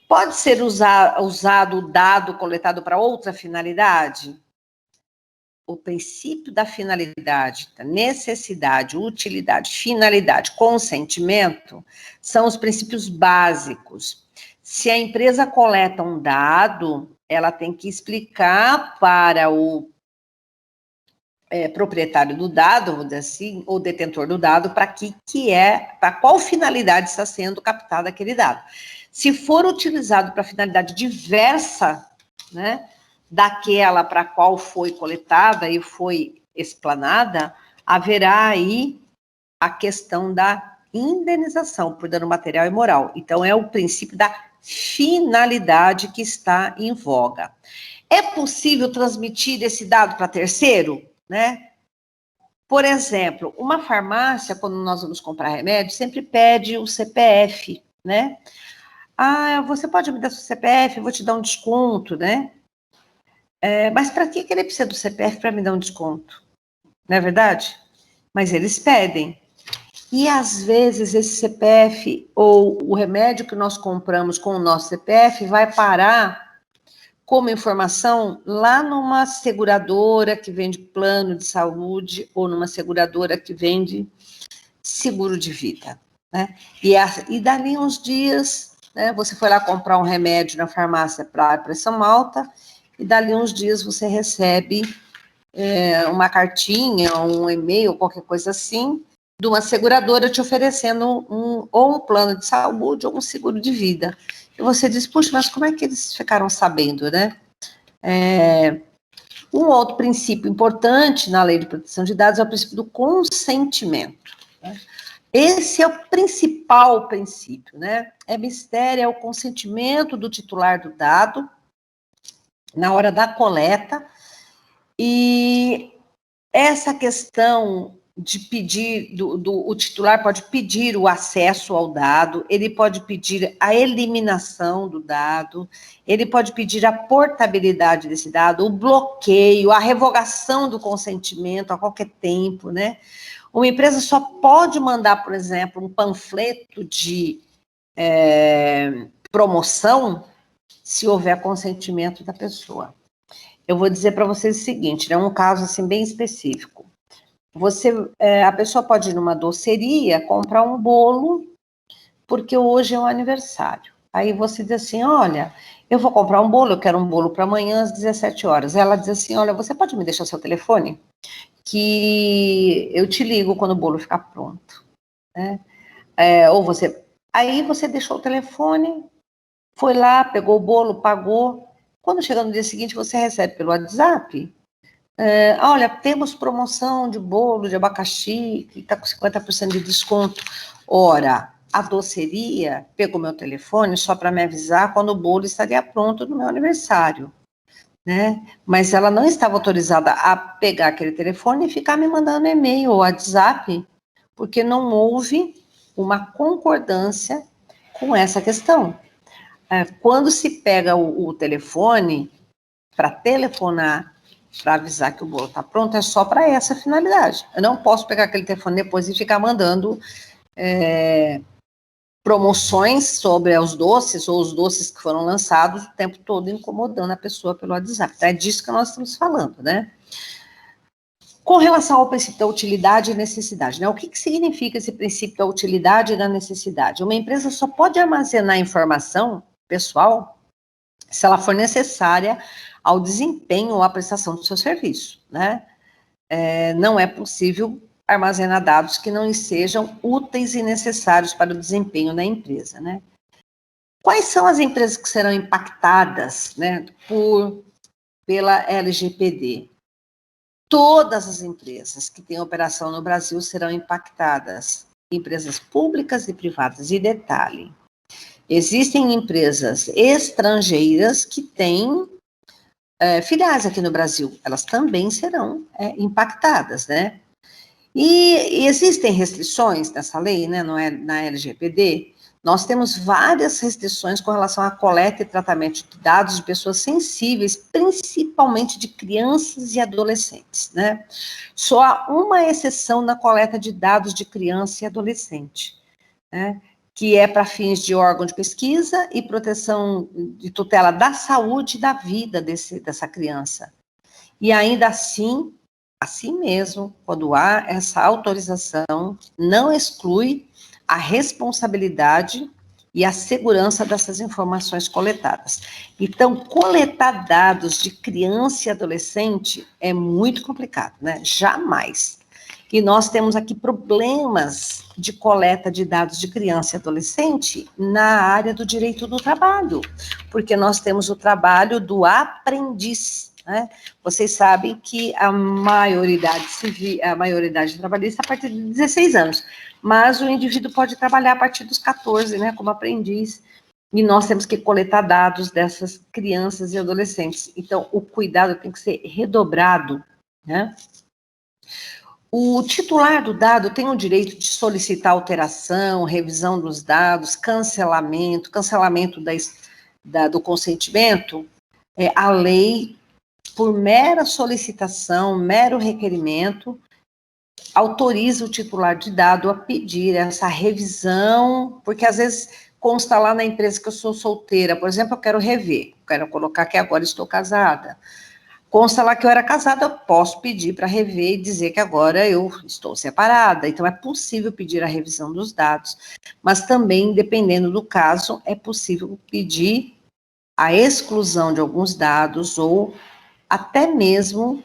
Speaker 3: Pode ser usado o dado coletado para outra finalidade? O princípio da finalidade, da necessidade, utilidade, finalidade, consentimento, são os princípios básicos. Se a empresa coleta um dado, ela tem que explicar para o proprietário do dado, vou dizer assim, ou detentor do dado, para qual finalidade está sendo captado aquele dado. Se for utilizado para finalidade diversa, né, daquela para a qual foi coletada e foi explanada, haverá aí a questão da indenização por dano material e moral. Então, é o princípio da finalidade que está em voga. É possível transmitir esse dado para terceiro? Né? Por exemplo, uma farmácia, quando nós vamos comprar remédio, sempre pede o CPF, né? Ah, você pode me dar seu CPF, eu vou te dar um desconto, né? Mas para que ele precisa do CPF para me dar um desconto? Não é verdade? Mas eles pedem. E às vezes esse CPF ou o remédio que nós compramos com o nosso CPF vai parar como informação lá numa seguradora que vende plano de saúde ou numa seguradora que vende seguro de vida, né? E dali uns dias, né, você foi lá comprar um remédio na farmácia para pressão alta e dali uns dias você recebe uma cartinha, um e-mail, qualquer coisa assim, de uma seguradora te oferecendo ou um plano de saúde ou um seguro de vida. E você diz, puxa, mas como é que eles ficaram sabendo, né? Um outro princípio importante na lei de proteção de dados é o princípio do consentimento, né? Esse é o principal princípio, né? É o consentimento do titular do dado na hora da coleta, e essa questão de pedir, o titular pode pedir o acesso ao dado, ele pode pedir a eliminação do dado, ele pode pedir a portabilidade desse dado, o bloqueio, a revogação do consentimento a qualquer tempo, né? Uma empresa só pode mandar, por exemplo, um panfleto de promoção se houver consentimento da pessoa. Eu vou dizer para vocês o seguinte, né, um caso assim bem específico. A pessoa pode ir numa doceria, comprar um bolo, porque hoje é um aniversário. Aí você diz assim, olha, eu vou comprar um bolo, eu quero um bolo para amanhã às 17 horas. Ela diz assim, olha, você pode me deixar seu telefone? Que eu te ligo quando o bolo ficar pronto. Né? Aí você deixou o telefone, foi lá, pegou o bolo, pagou. Quando chega no dia seguinte, você recebe pelo WhatsApp, olha, temos promoção de bolo de abacaxi, que está com 50% de desconto. Ora, a doceria pegou meu telefone só para me avisar quando o bolo estaria pronto no meu aniversário, né? Mas ela não estava autorizada a pegar aquele telefone e ficar me mandando e-mail ou WhatsApp, porque não houve uma concordância com essa questão. Quando se pega o telefone para telefonar, para avisar que o bolo está pronto, é só para essa finalidade. Eu não posso pegar aquele telefone depois e ficar mandando promoções sobre os doces ou os doces que foram lançados o tempo todo, incomodando a pessoa pelo WhatsApp. Então, é disso que nós estamos falando, né? Com relação ao princípio da utilidade e necessidade, né? O que significa esse princípio da utilidade e da necessidade? Uma empresa só pode armazenar informação pessoal se ela for necessária ao desempenho ou à prestação do seu serviço, né? Não é possível armazenar dados que não sejam úteis e necessários para o desempenho da empresa, né? Quais são as empresas que serão impactadas, né, pela LGPD? Todas as empresas que têm operação no Brasil serão impactadas, empresas públicas e privadas. E detalhe, existem empresas estrangeiras que têm filiais aqui no Brasil, elas também serão impactadas, né? E existem restrições nessa lei, né, não é, na LGPD. Nós temos várias restrições com relação à coleta e tratamento de dados de pessoas sensíveis, principalmente de crianças e adolescentes, né? Só há uma exceção na coleta de dados de criança e adolescente, né, que é para fins de órgão de pesquisa e proteção de tutela da saúde e da vida dessa criança. E ainda assim mesmo, quando há essa autorização, não exclui a responsabilidade e a segurança dessas informações coletadas. Então, coletar dados de criança e adolescente é muito complicado, né? Jamais. E nós temos aqui problemas de coleta de dados de criança e adolescente na área do direito do trabalho, porque nós temos o trabalho do aprendiz, né? Vocês sabem que a maioridade trabalhista a partir de 16 anos, mas o indivíduo pode trabalhar a partir dos 14, né, como aprendiz, e nós temos que coletar dados dessas crianças e adolescentes. Então, o cuidado tem que ser redobrado, né? O titular do dado tem o direito de solicitar alteração, revisão dos dados, cancelamento do consentimento. A lei, por mera solicitação, mero requerimento, autoriza o titular de dado a pedir essa revisão, porque às vezes consta lá na empresa que eu sou solteira, por exemplo, eu quero rever, quero colocar que agora estou casada. Consta lá que eu era casada, eu posso pedir para rever e dizer que agora eu estou separada. Então, é possível pedir a revisão dos dados, mas também, dependendo do caso, é possível pedir a exclusão de alguns dados ou até mesmo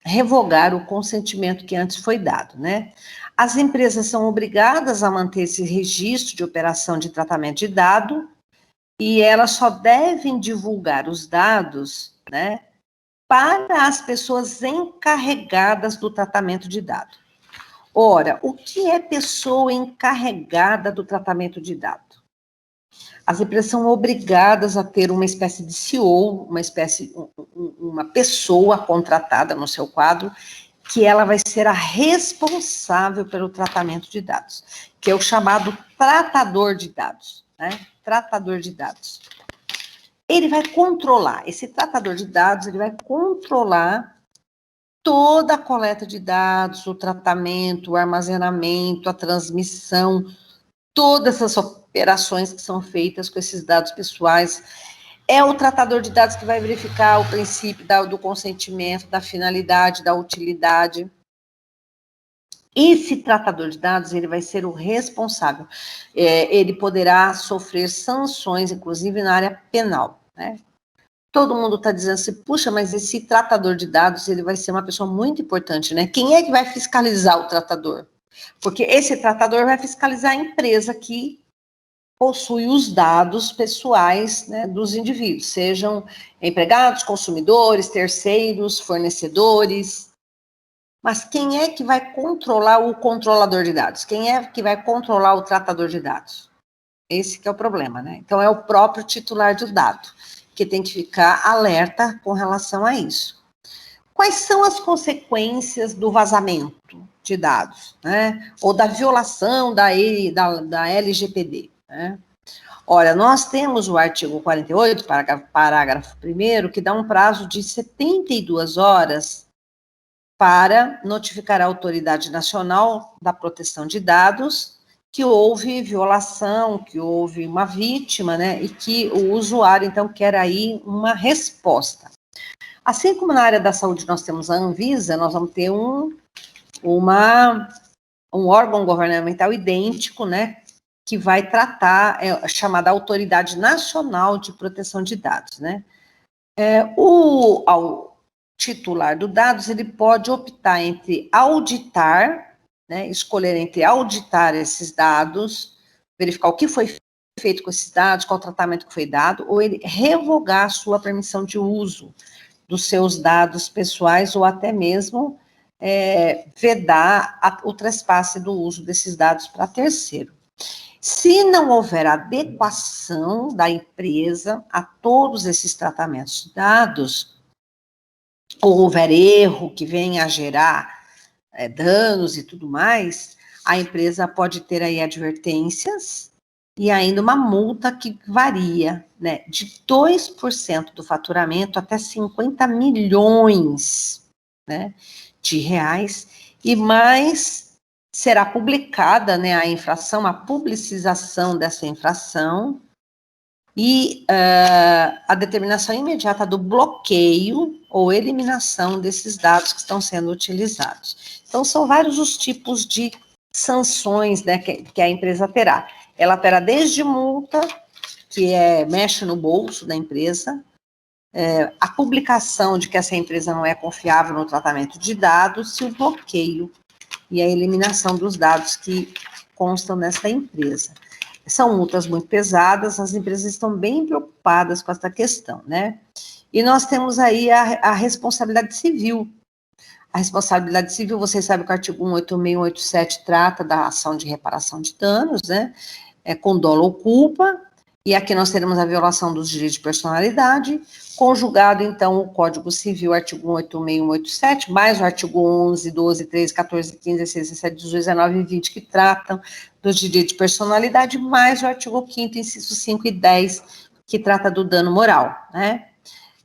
Speaker 3: revogar o consentimento que antes foi dado, né? As empresas são obrigadas a manter esse registro de operação de tratamento de dado e elas só devem divulgar os dados, né, para as pessoas encarregadas do tratamento de dado. Ora, o que é pessoa encarregada do tratamento de dado? As empresas são obrigadas a ter uma espécie de CEO, uma pessoa contratada no seu quadro, que ela vai ser a responsável pelo tratamento de dados, que é o chamado tratador de dados, né? Tratador de dados. Ele vai controlar, esse tratador de dados, ele vai controlar toda a coleta de dados, o tratamento, o armazenamento, a transmissão, todas essas operações que são feitas com esses dados pessoais. É o tratador de dados que vai verificar o princípio do consentimento, da finalidade, da utilidade. Esse tratador de dados, ele vai ser o responsável. Ele poderá sofrer sanções, inclusive na área penal, né? Todo mundo está dizendo assim, puxa, mas esse tratador de dados, ele vai ser uma pessoa muito importante, né? Quem é que vai fiscalizar o tratador? Porque esse tratador vai fiscalizar a empresa que possui os dados pessoais, né, dos indivíduos, sejam empregados, consumidores, terceiros, fornecedores. Mas quem é que vai controlar o controlador de dados? Quem é que vai controlar o tratador de dados? Esse que é o problema, né? Então, é o próprio titular do dado, que tem que ficar alerta com relação a isso. Quais são as consequências do vazamento de dados, né? Ou da violação da LGPD, né? Olha, nós temos o artigo 48, parágrafo 1º, que dá um prazo de 72 horas para notificar a Autoridade Nacional da Proteção de Dados que houve violação, que houve uma vítima, né, e que o usuário, então, quer aí uma resposta. Assim como na área da saúde nós temos a Anvisa, nós vamos ter um órgão governamental idêntico, né, que vai tratar, chamada Autoridade Nacional de Proteção de Dados, né. Ao titular do dados, ele pode optar entre auditar, né, escolher entre auditar esses dados, verificar o que foi feito com esses dados, qual o tratamento que foi dado, ou ele revogar a sua permissão de uso dos seus dados pessoais, ou até mesmo vedar o trespasse do uso desses dados para terceiro. Se não houver adequação da empresa a todos esses tratamentos de dados, ou houver erro que venha a gerar danos e tudo mais, a empresa pode ter aí advertências e ainda uma multa que varia, né, de 2% do faturamento até 50 milhões, né, de reais, e mais será publicada, né, a infração, a publicização dessa infração e a determinação imediata do bloqueio ou eliminação desses dados que estão sendo utilizados. Então, são vários os tipos de sanções, né, que a empresa terá. Ela terá desde multa, que mexe no bolso da empresa, a publicação de que essa empresa não é confiável no tratamento de dados, e o bloqueio e a eliminação dos dados que constam nessa empresa. São multas muito pesadas, as empresas estão bem preocupadas com essa questão, né? E nós temos aí a responsabilidade civil. A responsabilidade civil, vocês sabem que o artigo 186 e 187 trata da ação de reparação de danos, né? Com dolo ou culpa, e aqui nós teremos a violação dos direitos de personalidade, conjugado, então, o Código Civil, artigo 186 e 187, mais o artigo 11, 12, 13, 14, 15, 16, 17, 18, 19 e 20, que tratam dos direitos de personalidade, mais o artigo 5º, inciso 5 e 10, que trata do dano moral, né?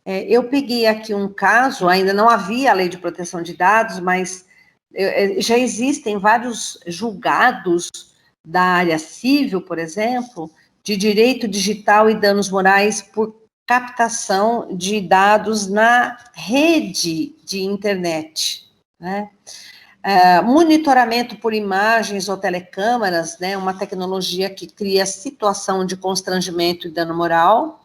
Speaker 3: Eu peguei aqui um caso, ainda não havia a lei de proteção de dados, mas já existem vários julgados da área civil, por exemplo, de direito digital e danos morais por captação de dados na rede de internet, né? Monitoramento por imagens ou telecâmeras, né? Uma tecnologia que cria situação de constrangimento e dano moral.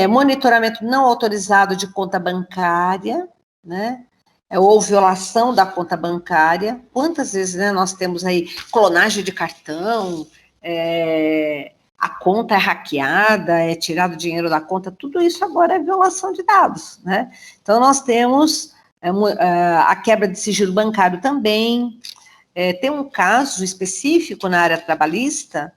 Speaker 3: Monitoramento não autorizado de conta bancária, né? Ou violação da conta bancária. Quantas vezes, né, nós temos aí clonagem de cartão, a conta é hackeada, é tirado dinheiro da conta, tudo isso agora é violação de dados, né? Então, nós temos a quebra de sigilo bancário também. Tem um caso específico na área trabalhista,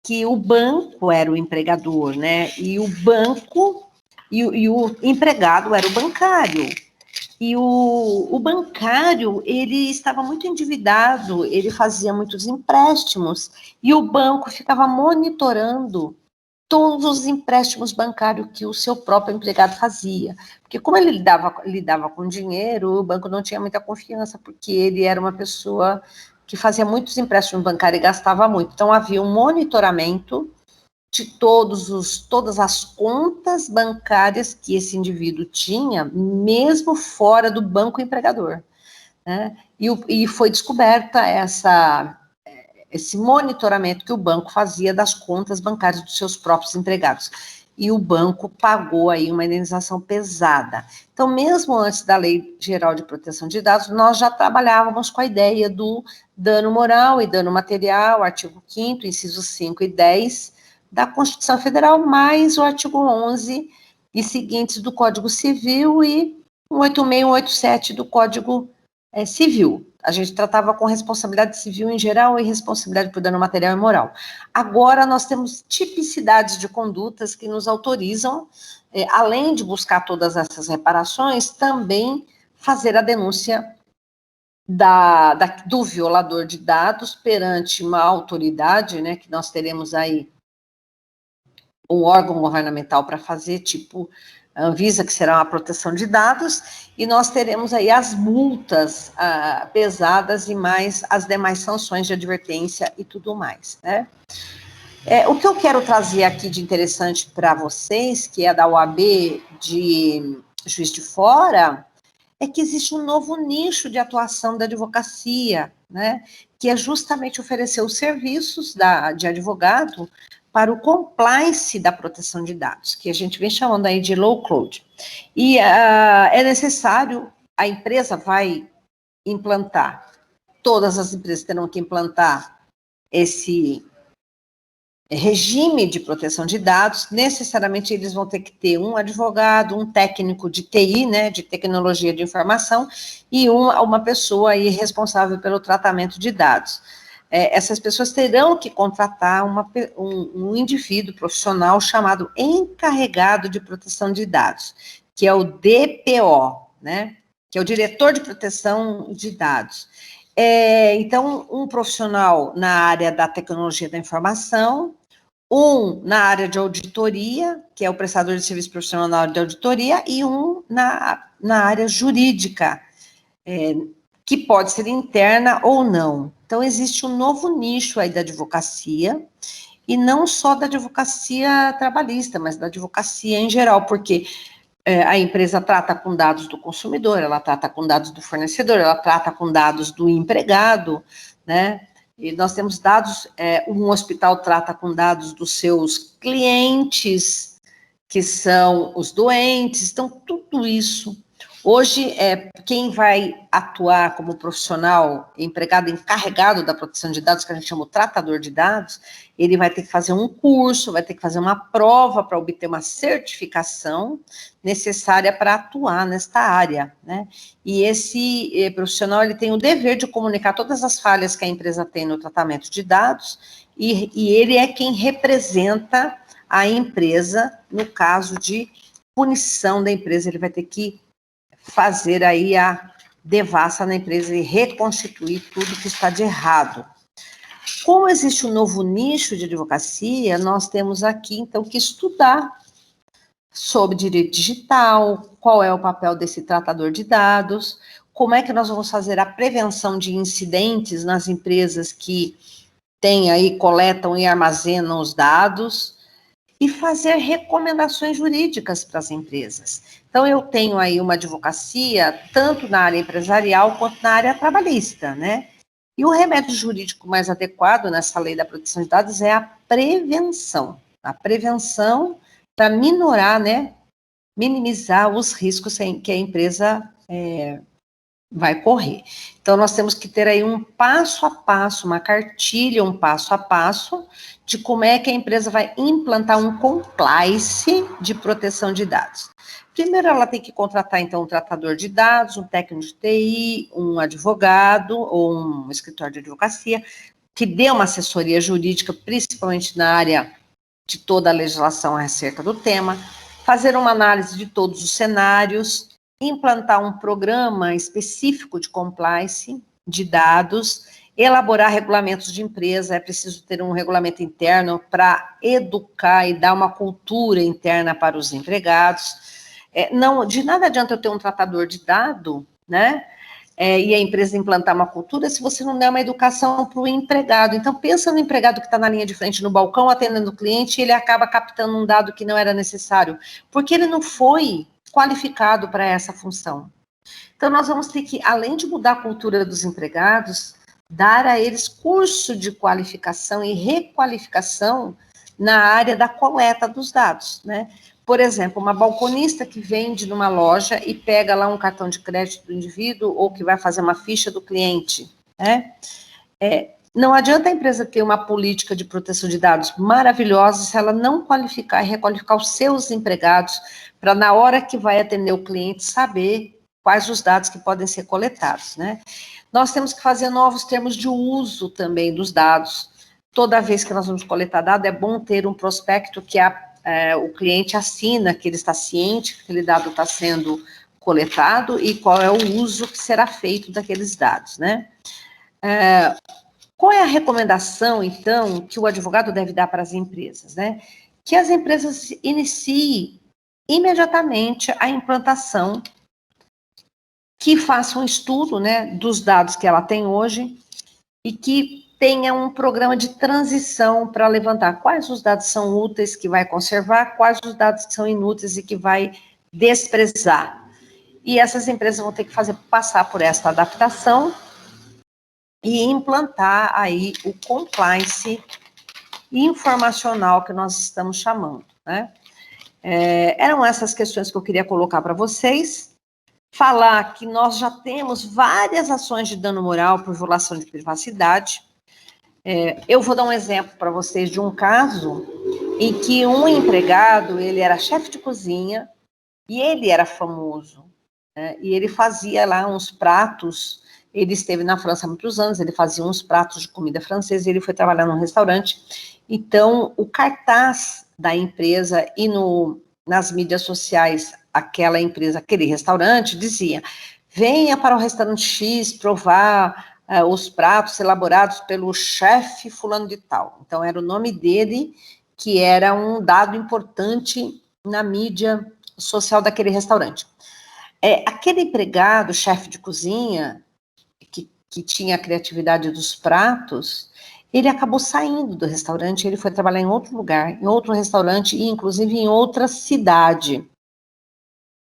Speaker 3: que o banco era o empregador, né? E o banco, e o empregado era o bancário. E o bancário, ele estava muito endividado, ele fazia muitos empréstimos, e o banco ficava monitorando todos os empréstimos bancários que o seu próprio empregado fazia. Porque como ele lidava com dinheiro, o banco não tinha muita confiança, porque ele era uma pessoa que fazia muitos empréstimos bancários e gastava muito. Então, havia um monitoramento de todas as contas bancárias que esse indivíduo tinha, mesmo fora do banco empregador, né? E foi descoberta esse monitoramento que o banco fazia das contas bancárias dos seus próprios empregados. E o banco pagou aí uma indenização pesada. Então, mesmo antes da Lei Geral de Proteção de Dados, nós já trabalhávamos com a ideia do dano moral e dano material, artigo 5º, incisos 5 e 10, da Constituição Federal, mais o artigo 11 e seguintes do Código Civil e 186 e 187 do Código civil. A gente tratava com responsabilidade civil em geral e responsabilidade por dano material e moral. Agora nós temos tipicidades de condutas que nos autorizam, além de buscar todas essas reparações, também fazer a denúncia do violador de dados perante uma autoridade, né, que nós teremos aí um órgão governamental para fazer, tipo a Anvisa, que será uma proteção de dados, e nós teremos aí as multas pesadas e mais as demais sanções de advertência e tudo mais, né? O que eu quero trazer aqui de interessante para vocês, que é da OAB de Juiz de Fora, é que existe um novo nicho de atuação da advocacia, né? Que é justamente oferecer os serviços de advogado para o compliance da proteção de dados, que a gente vem chamando aí de low code. E é necessário, a empresa vai implantar, todas as empresas terão que implantar esse regime de proteção de dados, necessariamente eles vão ter que ter um advogado, um técnico de TI, né, de tecnologia de informação, e uma pessoa aí responsável pelo tratamento de dados. Essas pessoas terão que contratar um indivíduo profissional chamado encarregado de proteção de dados, que é o DPO, né, que é o diretor de proteção de dados. Então, um profissional na área da tecnologia da informação, um na área de auditoria, que é o prestador de serviço profissional na área de auditoria, e um na área jurídica, que pode ser interna ou não. Então, existe um novo nicho aí da advocacia, e não só da advocacia trabalhista, mas da advocacia em geral, porque a empresa trata com dados do consumidor, ela trata com dados do fornecedor, ela trata com dados do empregado, né? E nós temos dados, um hospital trata com dados dos seus clientes, que são os doentes, então tudo isso. Hoje, quem vai atuar como profissional, empregado encarregado da proteção de dados, que a gente chama o tratador de dados, ele vai ter que fazer um curso, vai ter que fazer uma prova para obter uma certificação necessária para atuar nesta área, né? E esse profissional, ele tem o dever de comunicar todas as falhas que a empresa tem no tratamento de dados, e ele é quem representa a empresa no caso de punição da empresa, ele vai ter que fazer aí a devassa na empresa e reconstituir tudo que está de errado. Como existe um novo nicho de advocacia, nós temos aqui, então, que estudar sobre direito digital, qual é o papel desse tratador de dados, como é que nós vamos fazer a prevenção de incidentes nas empresas que têm aí, coletam e armazenam os dados, e fazer recomendações jurídicas para as empresas. Então, eu tenho aí uma advocacia, tanto na área empresarial quanto na área trabalhista, né? E o remédio jurídico mais adequado nessa lei da proteção de dados é a prevenção. A prevenção para minorar, né? Minimizar os riscos que a empresa vai correr. Então, nós temos que ter aí um passo a passo, uma cartilha, um passo a passo, de como é que a empresa vai implantar um compliance de proteção de dados. Primeiro, ela tem que contratar, então, um tratador de dados, um técnico de TI, um advogado ou um escritório de advocacia, que dê uma assessoria jurídica, principalmente na área de toda a legislação acerca do tema, fazer uma análise de todos os cenários, implantar um programa específico de compliance de dados, elaborar regulamentos de empresa, é preciso ter um regulamento interno para educar e dar uma cultura interna para os empregados. Não, de nada adianta eu ter um tratador de dado, né? E a empresa implantar uma cultura se você não der uma educação para o empregado. Então, pensa no empregado que está na linha de frente no balcão, atendendo o cliente, e ele acaba captando um dado que não era necessário, porque ele não foi qualificado para essa função. Então, nós vamos ter que, além de mudar a cultura dos empregados, dar a eles curso de qualificação e requalificação na área da coleta dos dados, né? Por exemplo, uma balconista que vende numa loja e pega lá um cartão de crédito do indivíduo ou que vai fazer uma ficha do cliente, né? Não adianta a empresa ter uma política de proteção de dados maravilhosa se ela não qualificar e requalificar os seus empregados para, na hora que vai atender o cliente, saber quais os dados que podem ser coletados, né? Nós temos que fazer novos termos de uso também dos dados. Toda vez que nós vamos coletar dado, é bom ter um prospecto que o cliente assina, que ele está ciente que aquele dado está sendo coletado e qual é o uso que será feito daqueles dados, né? Qual é a recomendação, então, que o advogado deve dar para as empresas, né? Que as empresas iniciem imediatamente a implantação, que façam um estudo, né, dos dados que ela tem hoje e que tenha um programa de transição para levantar quais os dados são úteis que vai conservar, quais os dados que são inúteis e que vai desprezar. E essas empresas vão ter que passar por essa adaptação e implantar aí o compliance informacional que nós estamos chamando, né? Eram essas questões que eu queria colocar para vocês. Falar que nós já temos várias ações de dano moral por violação de privacidade. Eu vou dar um exemplo para vocês de um caso em que um empregado, ele era chefe de cozinha e ele era famoso, né? E ele fazia lá uns pratos. Ele esteve na França há muitos anos, ele fazia uns pratos de comida francesa, ele foi trabalhar num restaurante. Então, o cartaz da empresa e nas mídias sociais, aquela empresa, aquele restaurante, dizia: venha para o restaurante X provar os pratos elaborados pelo chefe fulano de tal. Então, era o nome dele, que era um dado importante na mídia social daquele restaurante. Aquele empregado, chefe de cozinha, que tinha a criatividade dos pratos, ele acabou saindo do restaurante, ele foi trabalhar em outro lugar, em outro restaurante, e inclusive em outra cidade.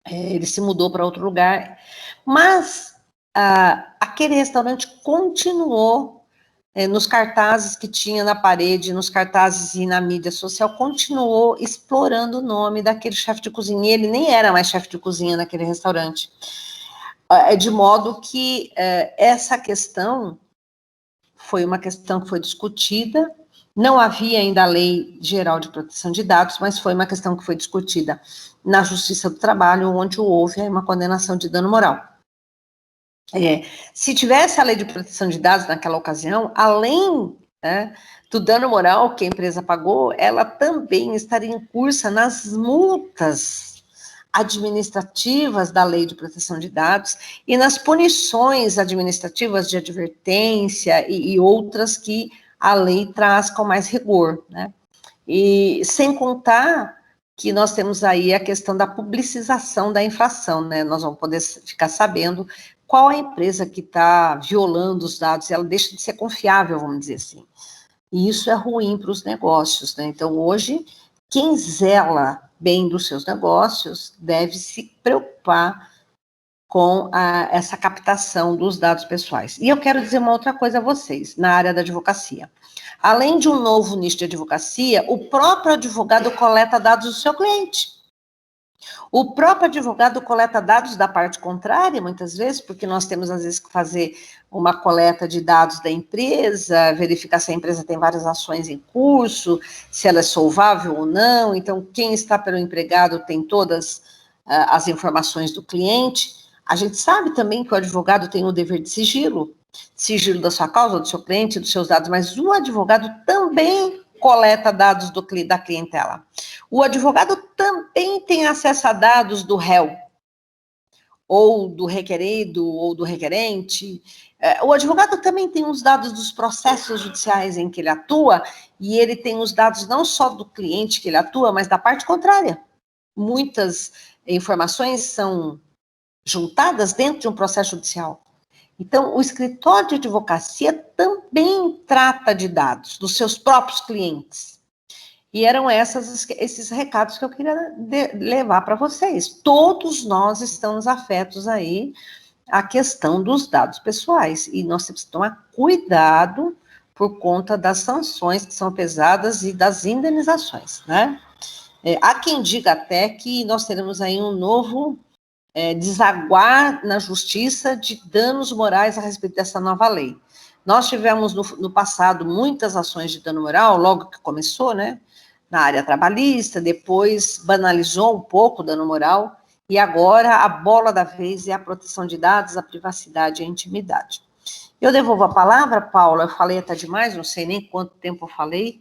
Speaker 3: Ele se mudou para outro lugar, mas aquele restaurante continuou nos cartazes que tinha na parede, nos cartazes e na mídia social, continuou explorando o nome daquele chefe de cozinha. Ele nem era mais chefe de cozinha naquele restaurante. De modo que essa questão foi uma questão que foi discutida. Não havia ainda a Lei Geral de Proteção de Dados, mas foi uma questão que foi discutida na Justiça do Trabalho, onde houve uma condenação de dano moral. Se tivesse a Lei de Proteção de Dados naquela ocasião, além do dano moral que a empresa pagou, ela também estaria incursa nas multas administrativas da Lei de Proteção de Dados e nas punições administrativas de advertência e outras que a lei traz com mais rigor, né? E sem contar que nós temos aí a questão da publicização da infração, né? Nós vamos poder ficar sabendo qual a empresa que está violando os dados, ela deixa de ser confiável, vamos dizer assim. E isso é ruim para os negócios, né? Então, hoje, quem zela bem dos seus negócios deve se preocupar com essa captação dos dados pessoais. E eu quero dizer uma outra coisa a vocês, na área da advocacia. Além de um novo nicho de advocacia, o próprio advogado coleta dados do seu cliente. O próprio advogado coleta dados da parte contrária, muitas vezes, porque nós temos, às vezes, que fazer uma coleta de dados da empresa, verificar se a empresa tem várias ações em curso, se ela é solvável ou não. Então, quem está pelo empregado tem todas as informações do cliente. A gente sabe também que o advogado tem o dever de sigilo da sua causa, do seu cliente, dos seus dados, mas o advogado também coleta dados da clientela. O advogado também tem acesso a dados do réu, ou do requerido, ou do requerente. O advogado também tem os dados dos processos judiciais em que ele atua, e ele tem os dados não só do cliente que ele atua, mas da parte contrária. Muitas informações são juntadas dentro de um processo judicial. Então, o escritório de advocacia também trata de dados dos seus próprios clientes. E eram esses recados que eu queria levar para vocês. Todos nós estamos afetos aí à questão dos dados pessoais. E nós temos que tomar cuidado por conta das sanções que são pesadas e das indenizações, né? Há quem diga até que nós teremos aí um novo desaguar na justiça de danos morais a respeito dessa nova lei. Nós tivemos no passado muitas ações de dano moral, logo que começou, né, na área trabalhista, depois banalizou um pouco o dano moral, E agora, a bola da vez é a proteção de dados, a privacidade e a intimidade. Eu devolvo a palavra, Paula, eu falei até demais, não sei nem quanto tempo eu falei,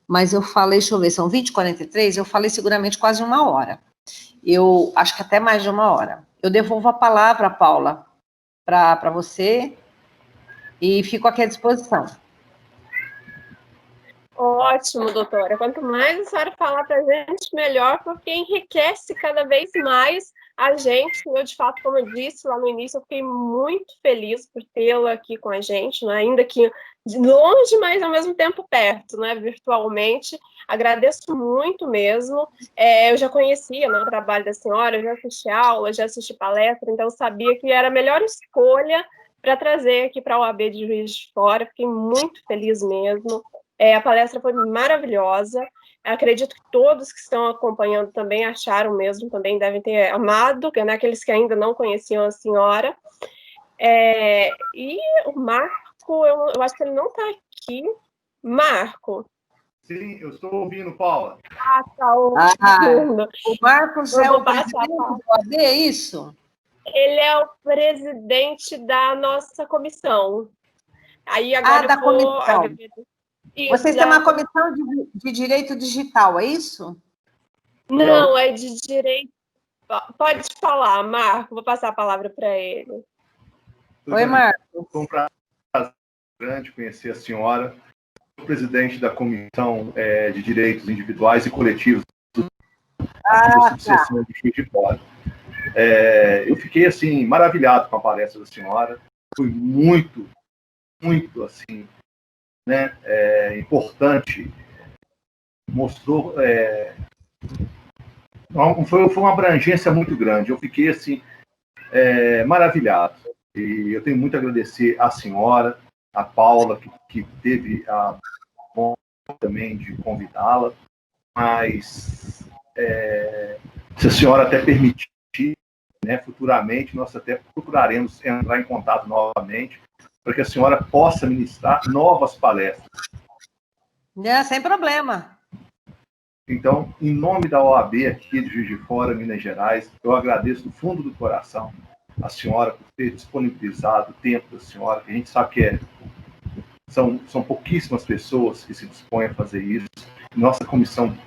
Speaker 3: mas eu falei, deixa eu ver, são 20h43, eu falei seguramente quase 1 hora. Eu acho que até mais de 1 hora. Eu devolvo a palavra, Paula, para você, e fico aqui à disposição.
Speaker 2: Ótimo, doutora. Quanto mais a senhora falar para a gente, melhor, porque enriquece cada vez mais a gente. Eu, de fato, como eu disse lá no início, eu fiquei muito feliz por tê-la aqui com a gente, né? Ainda que de longe, mas ao mesmo tempo perto, né? Virtualmente. Agradeço muito mesmo. Eu já conhecia, né, o trabalho da senhora, eu já assisti aula, já assisti palestra, então eu sabia que era a melhor escolha para trazer aqui para a OAB de Juiz de Fora. Fiquei muito feliz mesmo. A palestra foi maravilhosa. Acredito que todos que estão acompanhando também acharam mesmo, também devem ter amado, né, aqueles que ainda não conheciam a senhora. E o Marco, eu acho que ele não está aqui. Marco.
Speaker 1: Sim, eu estou ouvindo, Paula.
Speaker 2: Tá ouvindo.
Speaker 3: O Marcos é o presidente do OAB, é isso?
Speaker 2: Ele é o presidente da nossa comissão. Aí agora
Speaker 3: da comissão.
Speaker 2: Isso,
Speaker 3: vocês têm uma comissão de direito digital, é isso?
Speaker 2: Não, é de direito. Pode falar, Marco, vou passar a palavra para ele.
Speaker 3: Oi, Marco.
Speaker 1: Foi um prazer grande conhecer a senhora, sou presidente da Comissão de Direitos Individuais e Coletivos da Subseção de Juiz de Fora. Eu fiquei, assim, maravilhado com a palestra da senhora, foi muito, assim, né, importante, mostrou, foi uma abrangência muito grande, eu fiquei, assim, maravilhado, e eu tenho muito a agradecer à senhora, a Paula, que teve a honra também de convidá-la, mas se a senhora até permitir, né, futuramente, nós até procuraremos entrar em contato novamente, para que a senhora possa ministrar novas palestras.
Speaker 3: Sem problema.
Speaker 1: Então, em nome da OAB aqui de Juiz de Fora, Minas Gerais, eu agradeço do fundo do coração a senhora por ter disponibilizado o tempo da senhora, que a gente sabe que são pouquíssimas pessoas que se dispõem a fazer isso. Nossa comissão,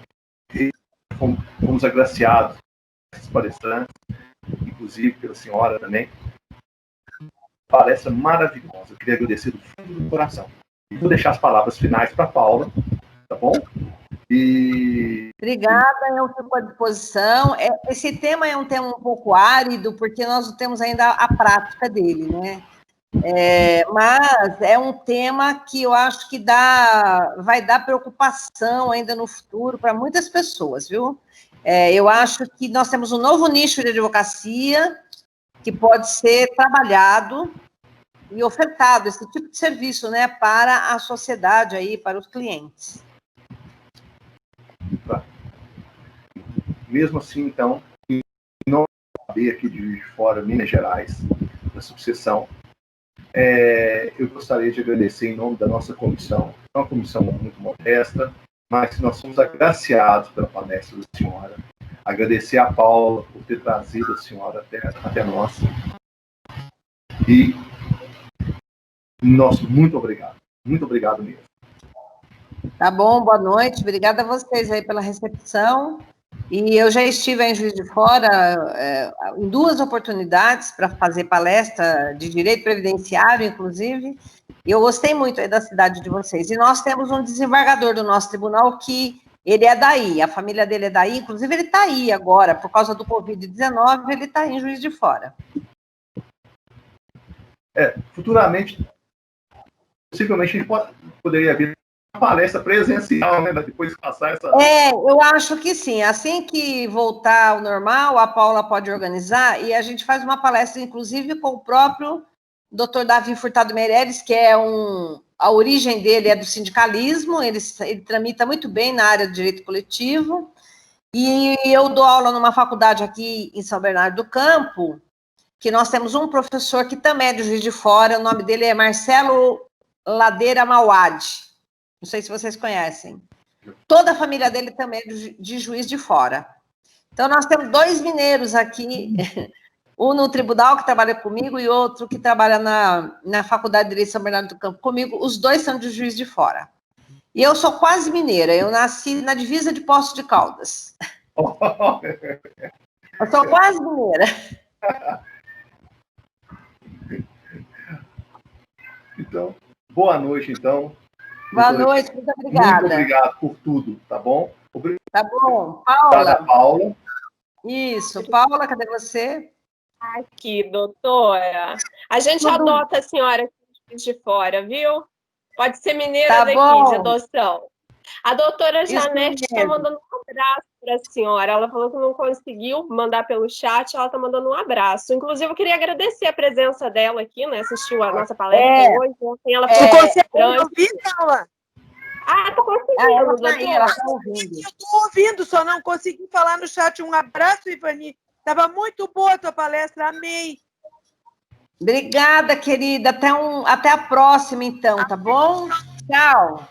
Speaker 1: fomos agraciados com esses palestrantes, inclusive pela senhora também. Palestra maravilhosa. Eu queria agradecer do fundo do coração. E vou deixar as palavras finais para a Paula, tá bom?
Speaker 3: Obrigada, eu fico à disposição. Esse tema é um tema um pouco árido, porque nós não temos ainda a prática dele, né? Mas é um tema que eu acho que vai dar preocupação ainda no futuro para muitas pessoas, viu? Eu acho que nós temos um novo nicho de advocacia que pode ser trabalhado e ofertado, esse tipo de serviço, né, para a sociedade aí, para os clientes.
Speaker 1: Mesmo assim, então, em nome aqui de Juiz de Fora, Minas Gerais, da subseção, eu gostaria de agradecer em nome da nossa comissão. É uma comissão muito modesta, mas nós somos agraciados pela palestra da senhora. Agradecer a Paula por ter trazido a senhora até nós. E muito obrigado. Muito obrigado mesmo.
Speaker 3: Tá bom, boa noite. Obrigada a vocês aí pela recepção. E eu já estive em Juiz de Fora em 2 oportunidades para fazer palestra de direito previdenciário, inclusive, e eu gostei muito aí da cidade de vocês. E nós temos um desembargador do nosso tribunal que ele é daí, a família dele é daí, inclusive ele está aí agora, por causa do Covid-19, ele está em Juiz de Fora.
Speaker 1: Futuramente, possivelmente, a gente poderia vir palestra presencial, né? Depois de passar essa...
Speaker 3: eu acho que sim. Assim que voltar ao normal, a Paula pode organizar e a gente faz uma palestra, inclusive, com o próprio Dr. Davi Furtado Meireles, que a origem dele é do sindicalismo, ele tramita muito bem na área do direito coletivo, e eu dou aula numa faculdade aqui em São Bernardo do Campo, que nós temos um professor que também é de Juiz de Fora, o nome dele é Marcelo Ladeira Mauad. Não sei se vocês conhecem. Toda a família dele também é de Juiz de Fora. Então, nós temos 2 mineiros aqui, um no tribunal, que trabalha comigo, e outro que trabalha na Faculdade de Direito São Bernardo do Campo comigo. Os 2 são de Juiz de Fora. E eu sou quase mineira, eu nasci na divisa de Poços de Caldas. Eu sou quase mineira.
Speaker 1: Então, boa noite, então.
Speaker 3: Boa noite, muito obrigada.
Speaker 1: Muito obrigado por tudo, tá bom?
Speaker 3: Tá bom.
Speaker 1: Obrigada, Paula.
Speaker 3: Isso. Paula, cadê você?
Speaker 2: Aqui, doutora. A gente adota a senhora de Fora, viu? Pode ser mineira
Speaker 3: Tá
Speaker 2: daqui,
Speaker 3: bom.
Speaker 2: de adoção. A doutora Janete está
Speaker 3: mesmo.
Speaker 2: mandando um abraço para a senhora. Ela falou que não conseguiu mandar pelo chat, ela está mandando um abraço. Inclusive, eu queria agradecer a presença dela aqui, né? Assistiu a nossa palestra hoje. Ontem ela foi
Speaker 4: consegue ouvir, Paula?
Speaker 2: tô conseguindo,
Speaker 3: Ela
Speaker 2: doutora.
Speaker 3: tá ouvindo.
Speaker 4: Eu estou ouvindo, só não consegui falar no chat. Um abraço, Ivani. Estava muito boa a tua palestra, amei.
Speaker 3: Obrigada, querida. Até a próxima, então, tá bom? Tchau.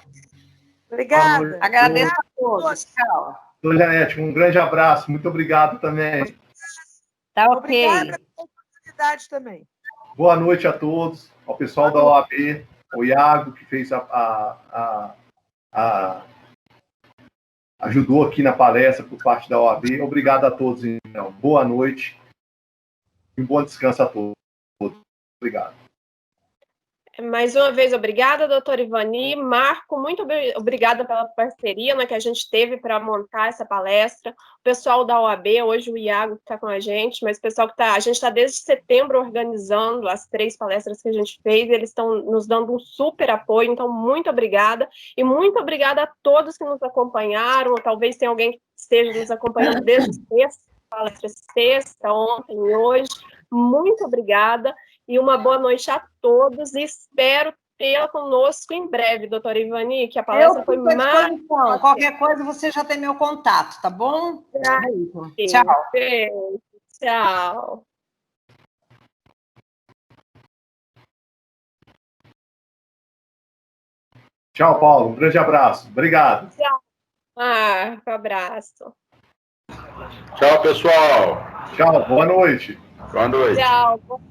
Speaker 4: Obrigada.
Speaker 3: Agradeço a todos. Tchau.
Speaker 1: Dona Janete, um grande abraço. Muito obrigado também.
Speaker 3: Tá ok.
Speaker 4: Obrigada pela oportunidade também.
Speaker 1: Boa noite a todos. Ao pessoal da OAB, o Iago, que fez ajudou aqui na palestra por parte da OAB. Obrigado a todos, então. Boa noite e um bom descanso a todos. Obrigado.
Speaker 2: Mais uma vez, obrigada, doutora Ivani. Marco, muito obrigada pela parceria, né, que a gente teve para montar essa palestra. O pessoal da OAB, hoje o Iago está com a gente, mas o pessoal que a gente está desde setembro organizando as 3 palestras que a gente fez, e eles estão nos dando um super apoio, então muito obrigada. E muito obrigada a todos que nos acompanharam, talvez tenha alguém que esteja nos acompanhando desde palestra sexta, ontem e hoje. Muito obrigada. E uma boa noite a todos, e espero tê-la conosco em breve, doutora Ivani, que a palestra foi
Speaker 3: maravilhosa. Qualquer coisa, você já tem meu contato, tá bom?
Speaker 2: Tchau. Tchau.
Speaker 1: Tchau, Paulo. Um grande abraço. Obrigado.
Speaker 2: Tchau. Um abraço.
Speaker 5: Tchau, pessoal.
Speaker 1: Tchau. Boa noite.
Speaker 5: Boa noite.
Speaker 2: Tchau. Boa noite.